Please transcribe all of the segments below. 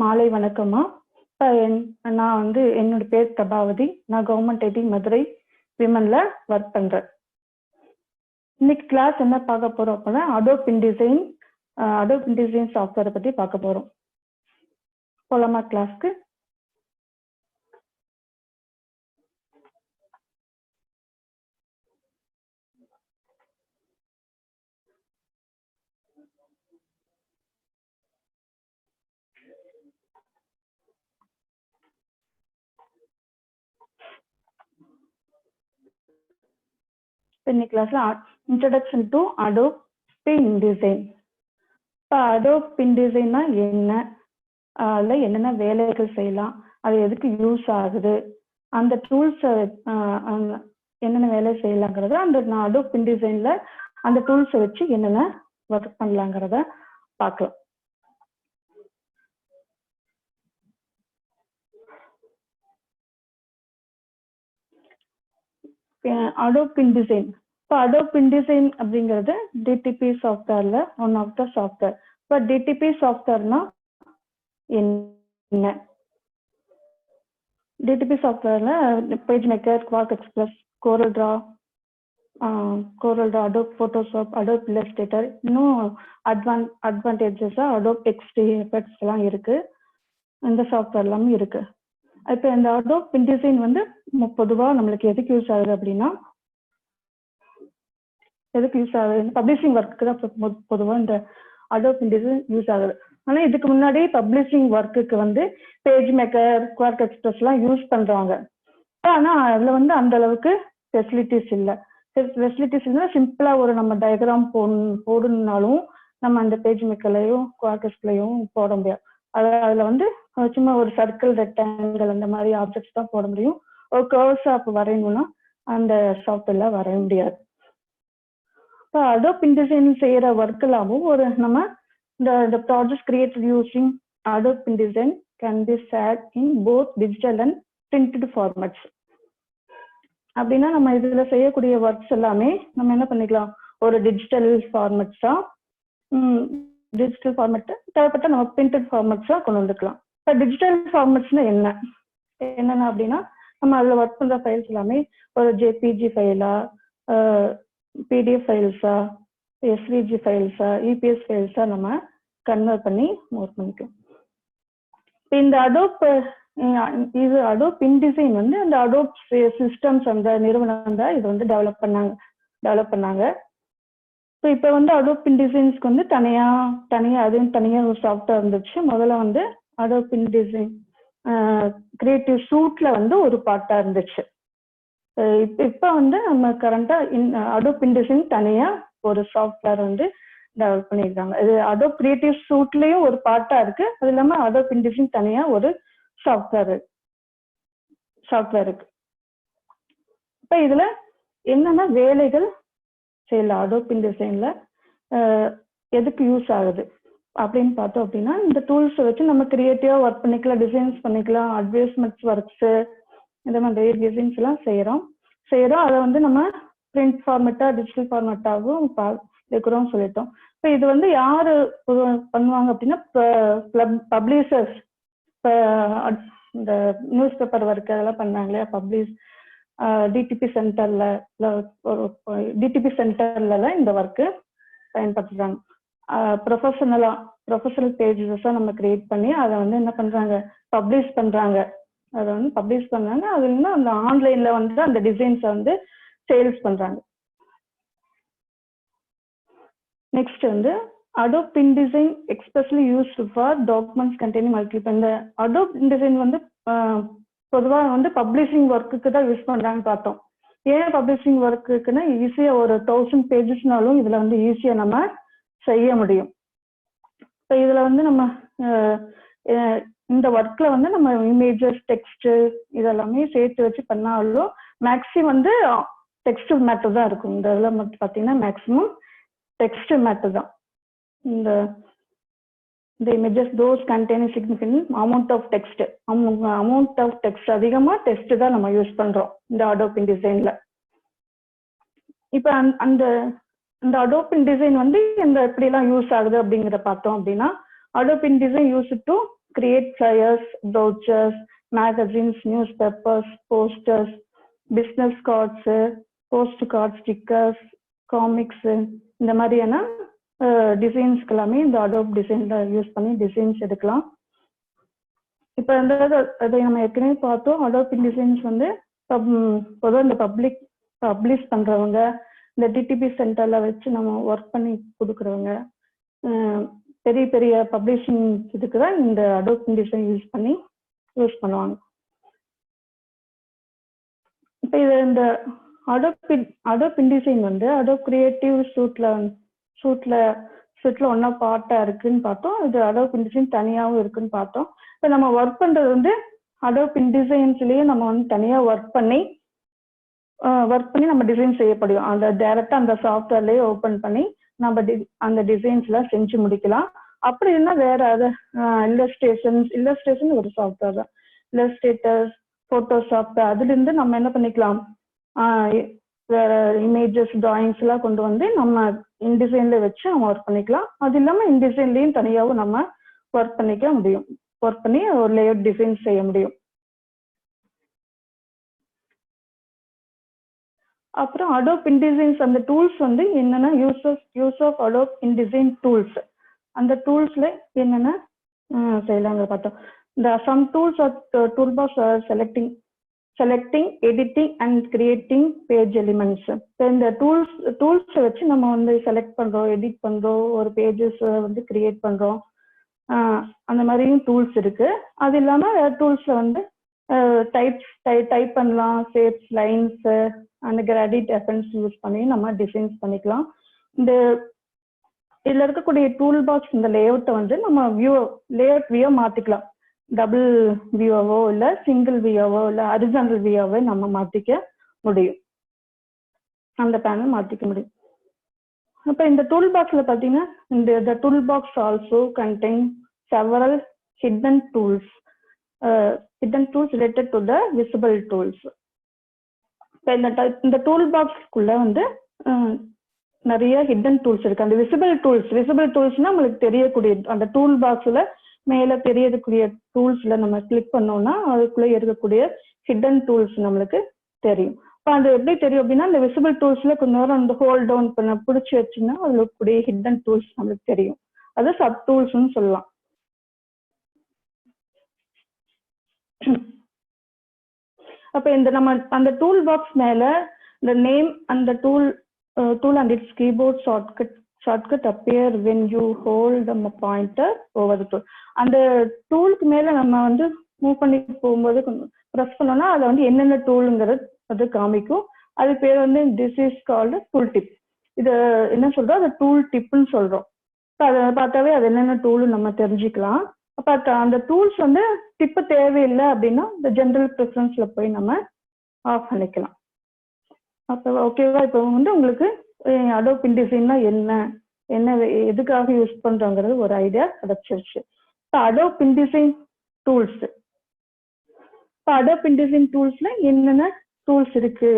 மாலை வணக்கம்மா. நான் வந்து என்னோட பேர் பிரபாவதி. நான் கவர்மெண்ட் ஐடி மதுரை விமன்ல ஒர்க் பண்றேன். இன்னைக்கு கிளாஸ் என்ன பார்க்க போறோம் அப்படின்னா அடோப் இன்டிசைன் சாஃப்ட்வேரை பத்தி பார்க்க போறோம். போலாமா கிளாஸ்க்கு? இன்னைக்கு கிளாஸ்ல இன்ட்ரடக்ஷன் டு அடோப் இன்டிசைன். இப்போ அடோப் இன்டிசைன்னா என்ன, அதில் என்னென்ன வேலைகள் செய்யலாம், அது எதுக்கு யூஸ் ஆகுது, அந்த டூல்ஸ் என்னென்ன வேலை செய்யலாங்கிறத அந்த அடோப் இன்டிசைன்ல அந்த டூல்ஸை வச்சு என்னென்ன ஒர்க் பண்ணலாங்கிறத பார்க்கலாம். Adobe InDesign. இப்போ அடோப் இன்டிசைன் அப்படிங்கிறது டிடிபி சாஃப்ட்வேர்ல ஒன் ஆஃப் த சாஃப்ட்வேர். இப்போ டிடிபி சாஃப்ட்வேர்னா என்ன? டிடிபி சாஃப்ட்வேர்ல பேஜ் மேக்கர், Quark Express, CorelDRAW, Adobe Photoshop, Adobe Illustrator, இன்னும் அட்வான்டேஜஸா அடோப் டெக்ஸ்ட் எஃபெக்ட்ஸ் எல்லாம் இருக்கு. இந்த சாஃப்ட்வேர் எல்லாமே இருக்கு. இப்போ இந்த அடோப் இன்டிசைன் வந்து பொதுவாக நம்மளுக்கு எதுக்கு யூஸ் ஆகுது அப்படின்னா, பப்ளிஷிங் ஒர்க்கு தான் பொதுவாக இந்த அடோப் இன்டிசைன் யூஸ் ஆகுது. ஆனால் இதுக்கு முன்னாடி பப்ளிஷிங் ஒர்க்குக்கு வந்து பேஜ் மேக்கர், குவார்க் எக்ஸ்பிரஸ் எல்லாம் யூஸ் பண்றாங்க. ஆனால் அதுல வந்து அந்த அளவுக்கு ஃபெசிலிட்டிஸ் இல்லை. சிம்பிளா ஒரு நம்ம டயக்ராம் போடணும்னாலும் நம்ம அந்த பேஜ் மேக்கர்லையும் குவார்க் எக்ஸ்பிரஸ்லையும் போட முடியாது. அதுல வந்து சும்மா ஒரு சர்க்கிள், ரெக்டாங்கிள் அந்த மாதிரி ஆப்ஜெக்ட்ஸ் தான் போட முடியும். ஒரு கர்வ்ஸ் ஆப் வரையணும்னா அந்த சாஃப்ட்வேர்ல வரைய முடியாது. இப்போ அடோப் இன்டிசைன் செய்யற ஒர்க் எல்லாமும் ஒரு நம்ம இந்த project created using Adobe InDesign can be shared in both digital and printed formats. அப்படின்னா நம்ம இதுல செய்யக்கூடிய ஒர்க்ஸ் எல்லாமே நம்ம என்ன பண்ணிக்கலாம், ஒரு டிஜிட்டல் ஃபார்மேட்ஸா தேவைப்பட்ட நம்ம பிரிண்டட் ஃபார்மேட்ஸா கொண்டு வந்துக்கலாம். இப்போ டிஜிட்டல் ஃபார்மேட்ஸ்னா என்னென்ன அப்படின்னா, நம்ம அதில் ஒர்க் பண்ணுற ஃபைல்ஸ் எல்லாமே ஒரு ஜேபிஜி ஃபைலா, பிடிஎஃப் ஃபைல்ஸா, எஸ்விஜி ஃபைல்ஸா, இபிஎஸ் ஃபைல்ஸா நம்ம கன்வெர்ட் பண்ணி ஒர்க் பண்ணிக்கலாம். இப்போ இந்த அடோப் இன்டிசைன் வந்து அந்த அடோப் சிஸ்டம்ஸ் அந்த நிறுவனம் தான் இது வந்து டெவலப் பண்ணாங்க. ஸோ இப்போ வந்து அடோப் இன்டிசைன்ஸ்க்கு வந்து தனியாக ஒரு சாஃப்ட்வேர் இருந்துச்சு. முதல்ல வந்து அடோப் இன்டிசைன் கிரியேட்டிவ் சூட்ல வந்து ஒரு பார்ட்டா இருந்துச்சு. இப்போ வந்து நம்ம கரண்டா அடோப் இன்டிசைன் தனியா ஒரு சாஃப்ட்வேர் வந்து டெவலப் பண்ணியிருக்காங்க. இது அடோப் கிரியேட்டிவ் சூட்லயும் ஒரு பார்ட்டா இருக்கு. அது இல்லாம அடோப் இன்டிசைன் தனியா ஒரு சாஃப்ட்வேர் இருக்கு. இப்போ இதுல என்னென்ன வேலைகள் செய்யலாம் அடோப் இன்டிசைன்ல, எதுக்கு யூஸ் ஆகுது அப்படின்னு பார்த்தோம் அப்படின்னா, இந்த டூல்ஸை வச்சு நம்ம கிரியேட்டிவா ஒர்க் பண்ணிக்கலாம், டிசைன்ஸ் பண்ணிக்கலாம், அட்வர்டைஸ்மெண்ட்ஸ் ஒர்க்ஸ், இந்த மாதிரி டிசைன்ஸ் எல்லாம் செய்யறோம். அதை வந்து நம்ம பிரிண்ட் ஃபார்மேட்டா, டிஜிட்டல் ஃபார்மேட்டாகவும் இருக்கிறோம் சொல்லிட்டோம். இப்போ இது வந்து யாரு பண்ணுவாங்க அப்படின்னா, பப்ளிஷர்ஸ். இப்போ இந்த நியூஸ் பேப்பர் ஒர்க் அதெல்லாம் பண்ணாங்க இல்லையா, டிடிபி சென்டர்ல இந்த ஒர்க்கு பயன்படுத்துறாங்க. ப்ரொஃபஷனல் பேஜஸா நம்ம கிரியேட் பண்ணி அதை வந்து என்ன பண்றாங்க, பப்ளிஷ் பண்றாங்க. அது இன்னும் அந்த ஆன்லைன்ல வந்து அந்த டிசைன்ஸை வந்து சேல்ஸ் பண்றாங்க. நெக்ஸ்ட் வந்து Adobe InDesign especially used for documents containing multiple. இந்த அடோப் இன்டிசைன் வந்து பொதுவாக வந்து பப்ளிஷிங் ஒர்க்குக்கு தான் யூஸ் பண்றாங்கன்னு பார்த்தோம். ஏன் பப்ளிஷிங் ஒர்க்குன்னா, ஈஸியா ஒரு 1000 பேஜஸ்னாலும் இதுல வந்து ஈஸியா நம்ம செய்ய முடியும். இப்போ இதுல வந்து நம்ம இந்த ஒர்க்ல வந்து நம்ம இமேஜஸ், டெக்ஸ்ட் இதெல்லாமே சேர்த்து வச்சு பண்ணாலும் மேக்ஸிமம் வந்து டெக்ஸ்ட் மேட்டர் தான் இருக்கும். இந்த இதில் மட்டும் பார்த்தீங்கன்னா மேக்ஸிமம் டெக்ஸ்ட் மேட்டர் தான். இந்த images those containing significant amount of text அதிகமாக டெக்ஸ்ட் தான் நம்ம யூஸ் பண்றோம் இந்த அடோப் இன்டிசைன்ல. இப்போ அந்த அடோப் இன்டிசைன் வந்து இந்த எப்படிலாம் யூஸ் ஆகுது அப்படிங்கிறத பார்த்தோம் அப்படின்னா, Adobe InDesign use to create flyers, brochures, magazines, newspapers, posters, business cards, postcards, stickers, comics, இந்த மாதிரியான டிசைன்ஸ்க்கு எல்லாமே இந்த அடோப் டிசைன்ல யூஸ் பண்ணி டிசைன்ஸ் எடுக்கலாம். இப்போ வந்து அதை நம்ம ஏற்கனவே பார்த்தோம். அடோப் டிசைன்ஸ் வந்து பொதுவாக இந்த பப்ளிஷ் பண்றவங்க, இந்த டிடிபி சென்டர்ல வச்சு நம்ம ஒர்க் பண்ணி கொடுக்குறவங்க, பெரிய பெரிய பப்ளிஷிங் இதுக்கு தான் இந்த அடோப் டிசைன் யூஸ் பண்ணுவாங்க. இப்போ இது இந்த அடோப் டிசைன் வந்து அடோப் கிரியேட்டிவ் சூட்ல ஒன்னா பார்ட்டா இருக்குன்னு பார்த்தோம். இது அடோப் டிசைன் தனியாகவும் இருக்குன்னு பார்த்தோம். இப்போ நம்ம ஒர்க் பண்றது வந்து அடோப் டிசைன்ஸ்லயே நம்ம வந்து தனியா ஒர்க் பண்ணி நம்ம டிசைன் செய்யப்படும். அந்த டைரக்டா அந்த சாஃப்ட்வேர்லயே ஓபன் பண்ணி நம்ம அந்த டிசைன்ஸ்லாம் செஞ்சு முடிக்கலாம். அப்படி இல்லைன்னா வேற இல்லஸ்ட்ரேஷன் ஒரு சாஃப்ட்வேர் தான். இல்லஸ்ட்ரேட்டர்ஸ், போட்டோஷாப், அதுல இருந்து நம்ம என்ன பண்ணிக்கலாம், வேற இமேஜஸ், டிராயிங்ஸ் எல்லாம் கொண்டு வந்து நம்ம இன்டிசைன்ல வச்சு நம்ம ஒர்க் பண்ணிக்கலாம். அது இல்லாம இன்டிசைன்லயும் தனியாகவும் நம்ம ஒர்க் பண்ணிக்க முடியும். ஒர்க் பண்ணி ஒரு லேஅவுட் டிசைன் செய்ய முடியும். அப்புறம் அடோப் இன்டிசைன்ஸ் அந்த டூல்ஸ் வந்து என்னன்னா use of Adobe InDesign tools. அந்த டூல்ஸ்ல என்னென்ன செய்யலாங்க பார்த்தோம். இந்த some tools are toolbox are selecting, editing and creating page elements. இந்த டூல்ஸை வச்சு நம்ம வந்து செலக்ட் பண்றோம், எடிட் பண்றோம், ஒரு பேஜஸ் வந்து கிரியேட் பண்றோம். அந்த மாதிரியும் டூல்ஸ் இருக்கு. அது இல்லாம டூல்ஸ்ல வந்து டைப் பண்ணலாம், ஷேப்ஸ், லைன்ஸ் அந்த கிராடிட் எஃபெக்ட்ஸ் யூஸ் பண்ணி நம்ம டிசைன்ஸ் பண்ணிக்கலாம். இந்த இதுல இருக்கக்கூடிய டூல் பாக்ஸ் இந்த லேஅவுட்டை வந்து நம்ம லேஅவுட் வியூ மாத்திக்கலாம். டபுள் வியூவோ இல்ல சிங்கிள் வியூவோ இல்ல ஹரிசாண்டல் வியூவோ நம்ம மாத்திக்க முடியும். அந்த பேனல் மாத்திக்க முடியும். அப்ப இந்த டூல் பாக்ஸ்ல பாத்தீங்கன்னா இந்த tool box also contain several hidden tools related to the visible tools. இந்த டூல் பாக்ஸ்க்குள்ள வந்து நிறைய ஹிடன் டூல்ஸ் இருக்கு. அந்த விசிபிள் டூல்ஸ்னா உங்களுக்கு தெரியக்கூடிய அந்த டூல் பாக்ஸ்ல மேல தெரியக்கூடிய டூல்ஸ்ல நம்ம கிளிக் பண்ணோம்னா அதுக்குள்ள இருக்கக்கூடிய ஹிடன் டூல்ஸ் நம்மளுக்கு தெரியும். இப்போ அது எப்படி தெரியும் அப்படின்னா, இந்த விசிபிள் டூல்ஸ்ல கொஞ்ச நேரம் அந்த ஹோல்ட் டவுன் பண்ண பிடிச்சி வச்சுன்னா அதுல இருக்கக்கூடிய ஹிடன் டூல்ஸ் நம்மளுக்கு தெரியும். அது சப் டூல்ஸ்ன்னு சொல்லலாம். அப்ப இந்த நம்ம அந்த டூல் பாக்ஸ் மேல இந்த நேம் அந்த tool and its keyboard shortcut appear when you hold the pointer over the tool. அந்த டூலுக்கு மேல நம்ம வந்து மூவ் பண்ணி போகும்போது ப்ரெஸ் பண்ணோம்னா அதை வந்து என்னென்ன டூலுங்கிறது அது காமிக்கும். அது பேர் வந்து this is called tool tip. இது என்ன சொல்றோம், அது டூல் டிப்னு சொல்றோம். அதை பார்த்தாவே அது என்னென்ன டூல் நம்ம தெரிஞ்சுக்கலாம். அப்ப அந்த டூல்ஸ் வந்து டிப்பு தேவையில்லை அப்படின்னா இந்த ஜென்ரல் ப்ரிஃபரன்ஸ்ல போய் நம்ம ஆஃப் பண்ணிக்கலாம். அப்போ ஓகேவா? இப்போ வந்து உங்களுக்கு அடோப் இன்டிசைன்னா என்ன எதுக்காக யூஸ் பண்றோங்கிறது ஒரு ஐடியா கிடைச்சிருச்சு. இப்போ அடோப் இன்டிசைன் டூல்ஸ்ல என்னென்ன டூல்ஸ் இருக்கு,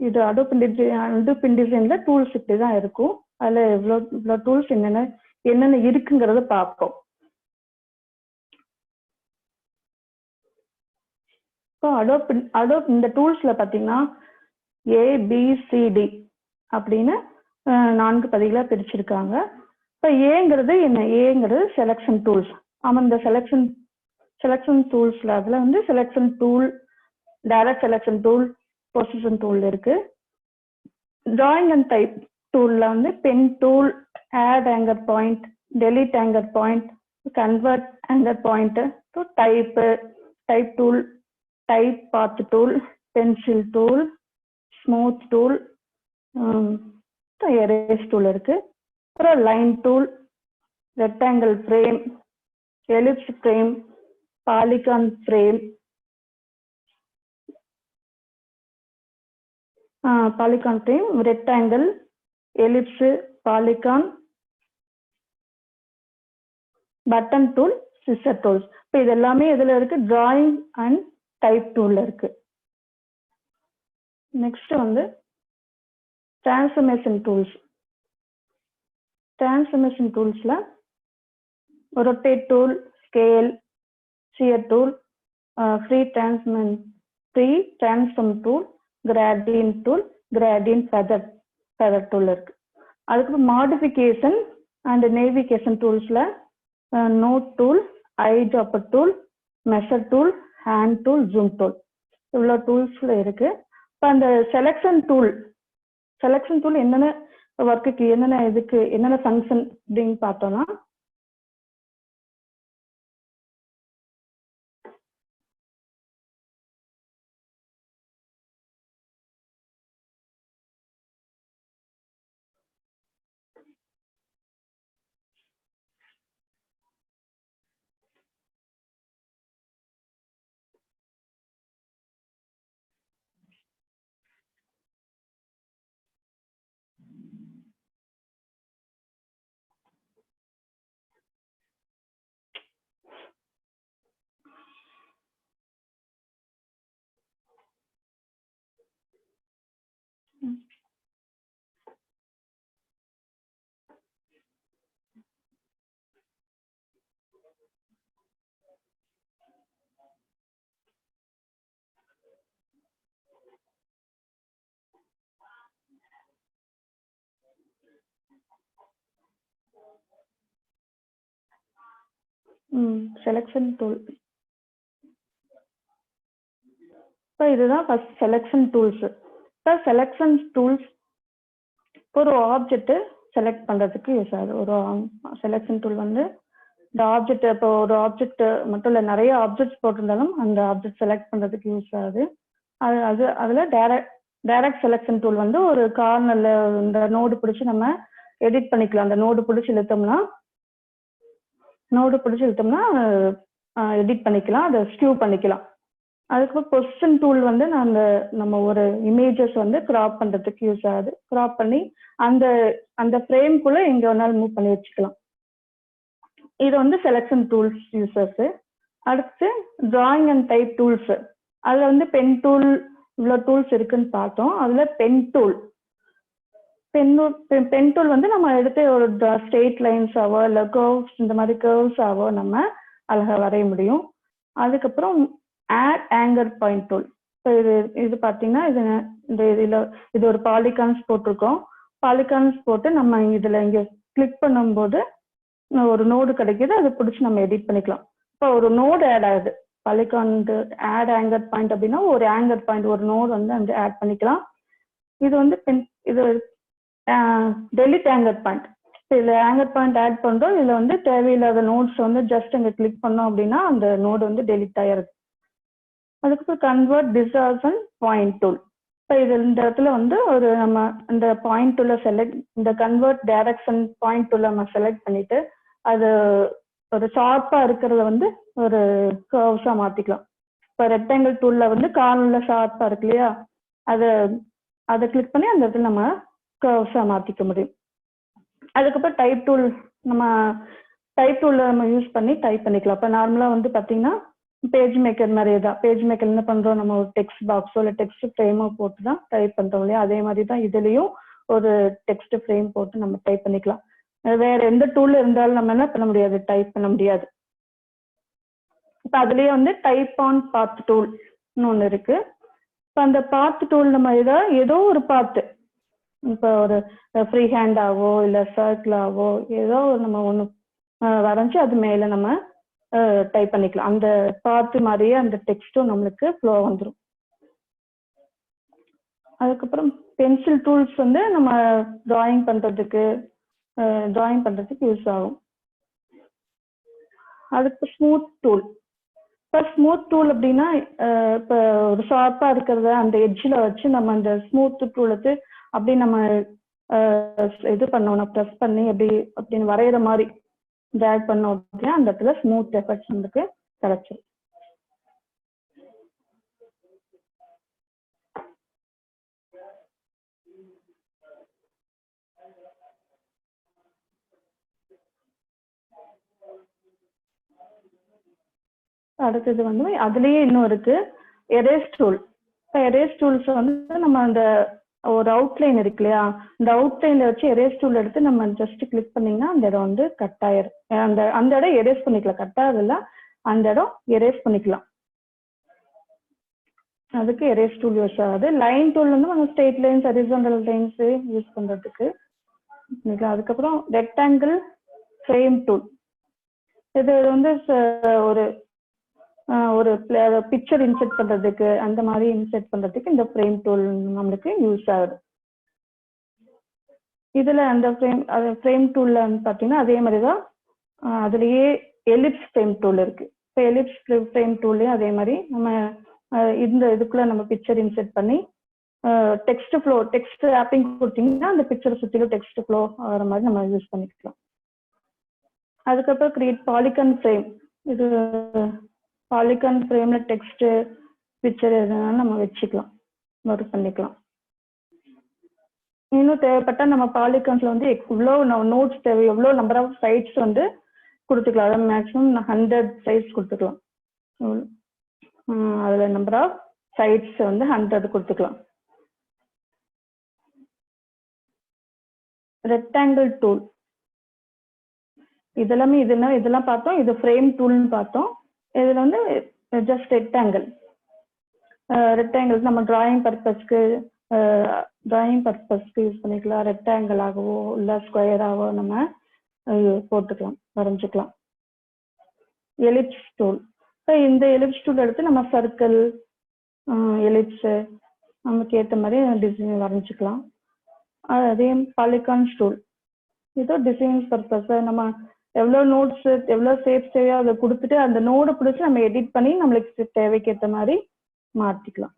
இது அடோப் இன்டிசைன்ல டூல்ஸ் இப்படிதான் இருக்கும். அதுல இவ்வளோ டூல்ஸ் என்னென்ன இருக்குங்கிறத பார்ப்போம். இப்போ அடோப் இந்த டூல்ஸ்ல பாத்தீங்கன்னா ABCD அப்படின்னு 4 பதிகளா பிரிச்சிருக்காங்க. இப்போ ஏங்கிறது என்ன? ஏங்கிறது செலக்ஷன் டூல்ஸ். ஆமா, இந்த செலக்ஷன் டூல்ஸ்ல அதுல வந்து selection tool, direct selection tool, position tool இருக்கு. டிராயிங் அண்ட் டைப் டூல்ல வந்து pen tool, add anchor point, delete anchor point, convert anchor point, type tool, type path tool, pencil tool, smooth tool, erase tool இருக்கு. அப்புறம் line tool, rectangle frame, ellipse frame, polygon frame, rectangle, ellipse, polygon, button tool, scissor tools. இப்போ இது எல்லாமே இதுல இருக்கு, drawing and type டூல்ல இருக்கு. Next வந்து transformation டூல்ஸ்ல rotate tool, scale, shear tool, free transform tool, gradient tool, gradient feather tool இருக்கு. அதுக்கு modification and navigation toolsல node tool, eyedropper tool, measure tool, hand tool, zoom tool இவ்வளோ டூல்ஸ்ல இருக்கு. இப்போ அந்த selection tool என்னென்ன ஒர்க்குக்கு என்னென்ன இதுக்கு என்னென்ன ஃபங்க்ஷன் அப்படின்னு பார்த்தோம்னா, செலெக்ஷன் டூல். இப்போ இதுதான் ஃபர்ஸ்ட் செலெக்ஷன் டூல்ஸ். இப்போ செலெக்ஷன் டூல்ஸ் ஒரு ஆப்ஜெக்ட் செலக்ட் பண்றதுக்கு யூஸ் ஆகுது. ஒரு செலெக்ஷன் டூல் வந்து இந்த ஆப்ஜெக்ட், இப்போ ஒரு ஆப்ஜெக்ட் மட்டும் இல்லை, நிறைய ஆப்ஜெக்ட்ஸ் போட்டிருந்தாலும் அந்த ஆப்ஜெக்ட் செலக்ட் பண்றதுக்கு யூஸ் ஆகுது. அதுல டைரக்ட் செலெக்ஷன் டூல் வந்து ஒரு கார்னர்ல இந்த நோடு பிடிச்சி நம்ம எடிட் பண்ணிக்கலாம். அந்த நோடு பிடிச்சி இழுத்தோம்னா எடிட் பண்ணிக்கலாம், அதை ஸ்கியூ பண்ணிக்கலாம். அதுக்கப்புறம் பொசிஷன் டூல் வந்து நம்ம ஒரு இமேஜஸ் வந்து கிராப் பண்றதுக்கு யூஸ் ஆகுது. கிராப் பண்ணி அந்த ஃப்ரேம்குள்ள எங்க வேணாலும் மூவ் பண்ணி வச்சுக்கலாம். இது வந்து செலெக்ஷன் டூல்ஸ் யூசர்ஸ். அடுத்து டிராயிங் அண்ட் டைப் டூல்ஸ். அதுல வந்து பென் டூல் இவ்வளோ டூல்ஸ் இருக்குன்னு பார்த்தோம். அதுல பென் டூல் வந்து நம்ம எடுத்து ஒரு ஸ்ட்ரெயிட் லைன்ஸ் ஆவோ இல்லை கர்வ்ஸ், இந்த மாதிரி கர்வ்ஸ் ஆவோ நம்ம அழகா வரைய முடியும். அதுக்கப்புறம் ஆட் ஆங்கர் பாயிண்ட் டூல். இப்போ இது பார்த்தீங்கன்னா இது ஒரு பாலிகான்ஸ் போட்டிருக்கோம். பாலிகான்ஸ் போட்டு நம்ம இங்கே கிளிக் பண்ணும்போது ஒரு நோடு கிடைக்கிது, அதை பிடிச்சி நம்ம எடிட் பண்ணிக்கலாம். இப்போ ஒரு நோடு ஆட் ஆகுது. பாலிகான் ஆட் ஆங்கர் பாயிண்ட் அப்படின்னா ஒரு ஆங்கர் பாயிண்ட், ஒரு நோடு வந்து ஆட் பண்ணிக்கலாம். இது வந்து இது டெலிட் ஆங்கர் பாயிண்ட். இதில் ஆங்கர் பாயிண்ட் ஆட் பண்ணுறோம். இதில் வந்து தேவையில்லாத நோட்ஸ் வந்து ஜஸ்ட் அங்கே கிளிக் பண்ணோம் அப்படின்னா அந்த நோடு வந்து டெலிட் ஆகிருக்கு. அதுக்கப்புறம் கன்வெர்ட் டிஸ்டார்ஷன் பாயிண்ட் டூல். இப்போ இந்த இடத்துல வந்து நம்ம இந்த பாயிண்ட் டூலை இந்த கன்வெர்ட் டைரக்ஷன் பாயிண்ட் டூலை நம்ம செலக்ட் பண்ணிட்டு அது ஒரு ஷார்ப்பா இருக்கிறத வந்து ஒரு கர்வ்ஸா மாத்திக்கலாம். இப்போ ரெக்டாங்கிள் டூல்ல வந்து கார்னர்ல ஷார்ப்பா இருக்கு இல்லையா, அதை கிளிக் பண்ணி அந்த இடத்துல நம்ம கர்வ்ஸா மாத்திக்க முடியும். அதுக்கப்புறம் டைப் டூல் நம்ம யூஸ் பண்ணி டைப் பண்ணிக்கலாம். இப்போ நார்மலா வந்து பாத்தீங்கன்னா பேஜ் மேக்கர் மாதிரியே தான். பேஜ் மேக்கர் என்ன பண்றோம், நம்ம ஒரு டெக்ஸ்ட் பாக்ஸோ இல்லை டெக்ஸ்ட் ஃப்ரேமோ போட்டு தான் டைப் பண்றோம் இல்லையா, அதே மாதிரி தான் இதுலயும் ஒரு டெக்ஸ்ட் ஃப்ரேம் போட்டு நம்ம டைப் பண்ணிக்கலாம். வேற எந்த டூல் இருந்தாலும் நம்ம என்ன பண்ண முடியாது, டைப் பண்ண முடியாது. இப்போ அதுலயே வந்து டைப் ஆன் பாத் டூல்னு ஒன்று இருக்கு. இப்போ அந்த பாத் டூல் நம்ம ஏதோ ஒரு பாத்து, இப்போ ஒரு ஃப்ரீ ஹேண்டாவோ இல்லை சர்க்கிளாவோ ஏதோ நம்ம ஒன்று வரைஞ்சி அது மேலே நம்ம டைப் பண்ணிக்கலாம். அந்த பாத்து மாதிரியே அந்த டெக்ஸ்டும் நம்மளுக்கு ஃப்ளோ வந்துடும். அதுக்கப்புறம் பென்சில் டூல்ஸ் வந்து நம்ம டிராயிங் பண்றதுக்கு யூஸ் ஆகும். அதுக்கு ஸ்மூத் டூல். இப்போ ஸ்மூத் டூல் அப்படின்னா இப்போ ஒரு ஷார்ப்பா இருக்கிறத அந்த எட்ஜில் வச்சு நம்ம அந்த ஸ்மூத் டூல் வச்சு அப்படி நம்ம இது பண்ணோம்னா ப்ரெஸ் பண்ணி அப்படின்னு வரைகிற மாதிரி ட்ராக் பண்ணோம் அப்படின்னா அந்த இடத்துல ஸ்மூத் எஃபெக்ட்ஸ் நமக்கு கிடைச்சிடும். அடுத்தது வந்து அதுலயே இன்னும் இருக்கு எரேஸ் டூல். இப்போ எரேஸ் டூல்ஸ் வந்து நம்ம அந்த ஒரு அவுட்லைன் இருக்கு இல்லையா, இந்த அவுட்லைன்ல வச்சு எரேஸ் டூல் எடுத்து நம்ம ஜஸ்ட் கிளிக் பண்ணீங்கன்னா அந்த இடம் வந்து கட் ஆயிரும். அந்த இடம் எரேஸ் பண்ணிக்கலாம், கட் ஆகுதுல்ல, அந்த இடம் எரேஸ் பண்ணிக்கலாம். அதுக்கு எரேஸ் டூல் யூஸ் ஆகுது. லைன் டூல் வந்து நம்ம straight lines horizontal lines use பண்றதுக்கு. அதுக்கப்புறம் ரெக்டாங்கிள் ஃப்ரேம் டூல். இது வந்து ஒரு ஒரு பிக்சர் இன்செர்ட் பண்றதுக்கு அந்த மாதிரி இன்செர்ட் பண்றதுக்கு இந்த ஃப்ரேம் டூல் நம்மளுக்கு யூஸ் ஆகுது. இதுல அந்த ஃப்ரேம் டூல்ல பாத்தீங்கன்னா அதே மாதிரிதான் அதுலயே எலிப்ஸ் ஃப்ரேம் டூல் இருக்கு. இப்போ எலிப்ஸ் ஃப்ரேம் டூல்லையும் அதே மாதிரி நம்ம இந்த இதுக்குள்ள நம்ம பிக்சர் இன்செர்ட் பண்ணி டெக்ஸ்ட் ஃப்ளோ டெக்ஸ்ட் ஆப்பிங் கொடுத்தீங்கன்னா அந்த பிக்சரை சுற்றிலும் டெக்ஸ்ட் ஃப்ளோ ஆகிற மாதிரி நம்ம யூஸ் பண்ணிக்கலாம். அதுக்கப்புறம் கிரியேட் பாலிகன் ஃப்ரேம். இது பாலிகன் ஃப்ரேம்ல டெக்ஸ்ட் பிக்சர் எதுனாலும் நம்ம வச்சுக்கலாம், ஒர்க் பண்ணிக்கலாம். இன்னும் தேவைப்பட்டா நம்ம பாலிகன்ஸ்ல வந்து எவ்வளோ நோட்ஸ் தேவை, எவ்வளோ நம்பர் ஆஃப் சைட்ஸ் வந்து கொடுத்துக்கலாம். அதாவது மேக்ஸிமம் 100 சைட்ஸ் கொடுத்துக்கலாம். அதுல நம்பர் ஆஃப் சைட்ஸ் வந்து 100 கொடுத்துக்கலாம். ரெக்டாங்கிள் டூல் இதெல்லாமே இதெல்லாம் பார்த்தோம். இது ஃப்ரேம் டூல்னு பார்த்தோம். இதுல வந்து ஜஸ்ட் ரெக்டாங்கிள் நம்ம டிராயிங் பர்பஸ்க்கு யூஸ் பண்ணிக்கலாம். ரெக்டாங்கிள் ஆகவோ இல்லை ஸ்கொயராகவோ நம்ம போட்டுக்கலாம், வரைஞ்சிக்கலாம். Ellipse tool. இந்த எலிப்ஸ் டூல் எடுத்து நம்ம சர்க்கிள் எலிப்ஸ் நமக்கு ஏற்ற மாதிரி டிசைன் வரைஞ்சிக்கலாம். அதே பாலிகான் டூல் இதோ டிசைன் பர்பஸ் நம்ம எவ்வளோ நோட்ஸ் எவ்வளோ ஷேப்ஸ் தேவையோ அதை கொடுத்துட்டு அந்த நோடை பிடிச்சி நம்ம எடிட் பண்ணி நம்மளுக்கு தேவைக்கு ஏற்ற மாதிரி மாற்றிக்கலாம்.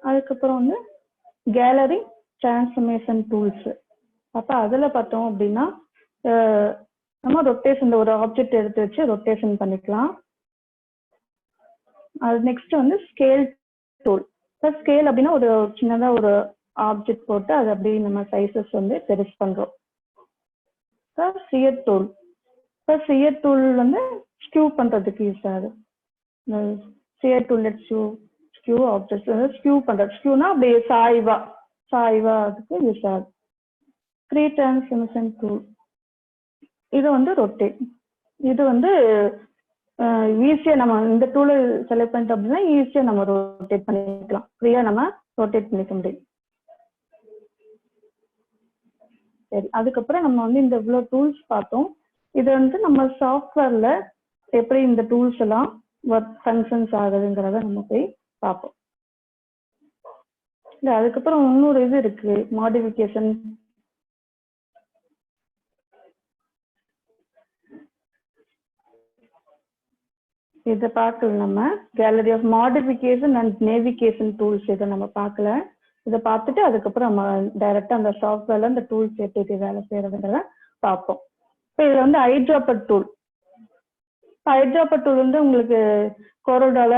அதுக்கப்புறம் வந்து கேலரி டிரான்ஸ்ஃபர்மேஷன் டூல்ஸ். அப்போ அதில் பார்த்தோம் அப்படின்னா நம்ம ரொட்டேஷன் ஒரு ஆப்ஜெக்ட் எடுத்து வச்சு ரொட்டேஷன் பண்ணிக்கலாம். அது நெக்ஸ்ட் வந்து ஸ்கேல் டூல். இப்போ ஸ்கேல் அப்படின்னா ஒரு சின்னதாக ஒரு ஆப்ஜெக்ட் போட்டு அது அப்படி நம்ம சைஸஸ் வந்து பெருசு பண்ணுறோம். Shear tool. இப்போ சியர் டூல் வந்து ஸ்கியூ பண்ணுறதுக்கு யூஸ் ஆகுது. சியர் டூல் ஸ்கியூ ஆப்ஜெக்ட்ஸ் வந்து ஸ்கியூ பண்ணுறது. ஸ்கியூனா அப்படியே சாய்வா அதுக்கு யூஸ் ஆகுது. த்ரீ டிரான்ஸ்ஃபர்மேஷன் டூல் இது வந்து ரொட்டேட். இது வந்து ஈஸியாக நம்ம இந்த டூலை செலக்ட் பண்ணிட்டோம் அப்படின்னா ஈஸியாக நம்ம ரொட்டேட் பண்ணிக்கலாம். ஃப்ரீயாக நம்ம ரொட்டேட் பண்ணிக்க முடியும். சரி, அதுக்கப்புறம் நம்ம வந்து இந்த இவ்வளோ டூல்ஸ் பார்த்தோம். இது வந்து நம்ம சாஃப்ட்வேர்ல எப்படி இந்த டூல்ஸ் எல்லாம் ஒர்க் ஃபங்க்ஷன்ஸ் ஆகுதுங்கிறத நம்ம போய் பார்ப்போம். இல்லை அதுக்கப்புறம் இன்னொரு இது இருக்கு, மாடிஃபிகேஷன். இதை பார்க்கல நம்ம gallery of modification and navigation tools. இதை நம்ம பார்க்கல. இதை பார்த்துட்டு அதுக்கப்புறம் நம்ம டைரக்டா அந்த சாஃப்ட்வேர்ல இந்த டூல்ஸ் எப்படி வேலை செய்யறதுங்கிறத பார்ப்போம். இப்போ இதுல வந்து ஐட்ராப்பர் டூல். ஐட்ராப்பர் டூல் வந்து உங்களுக்கு கோரோடால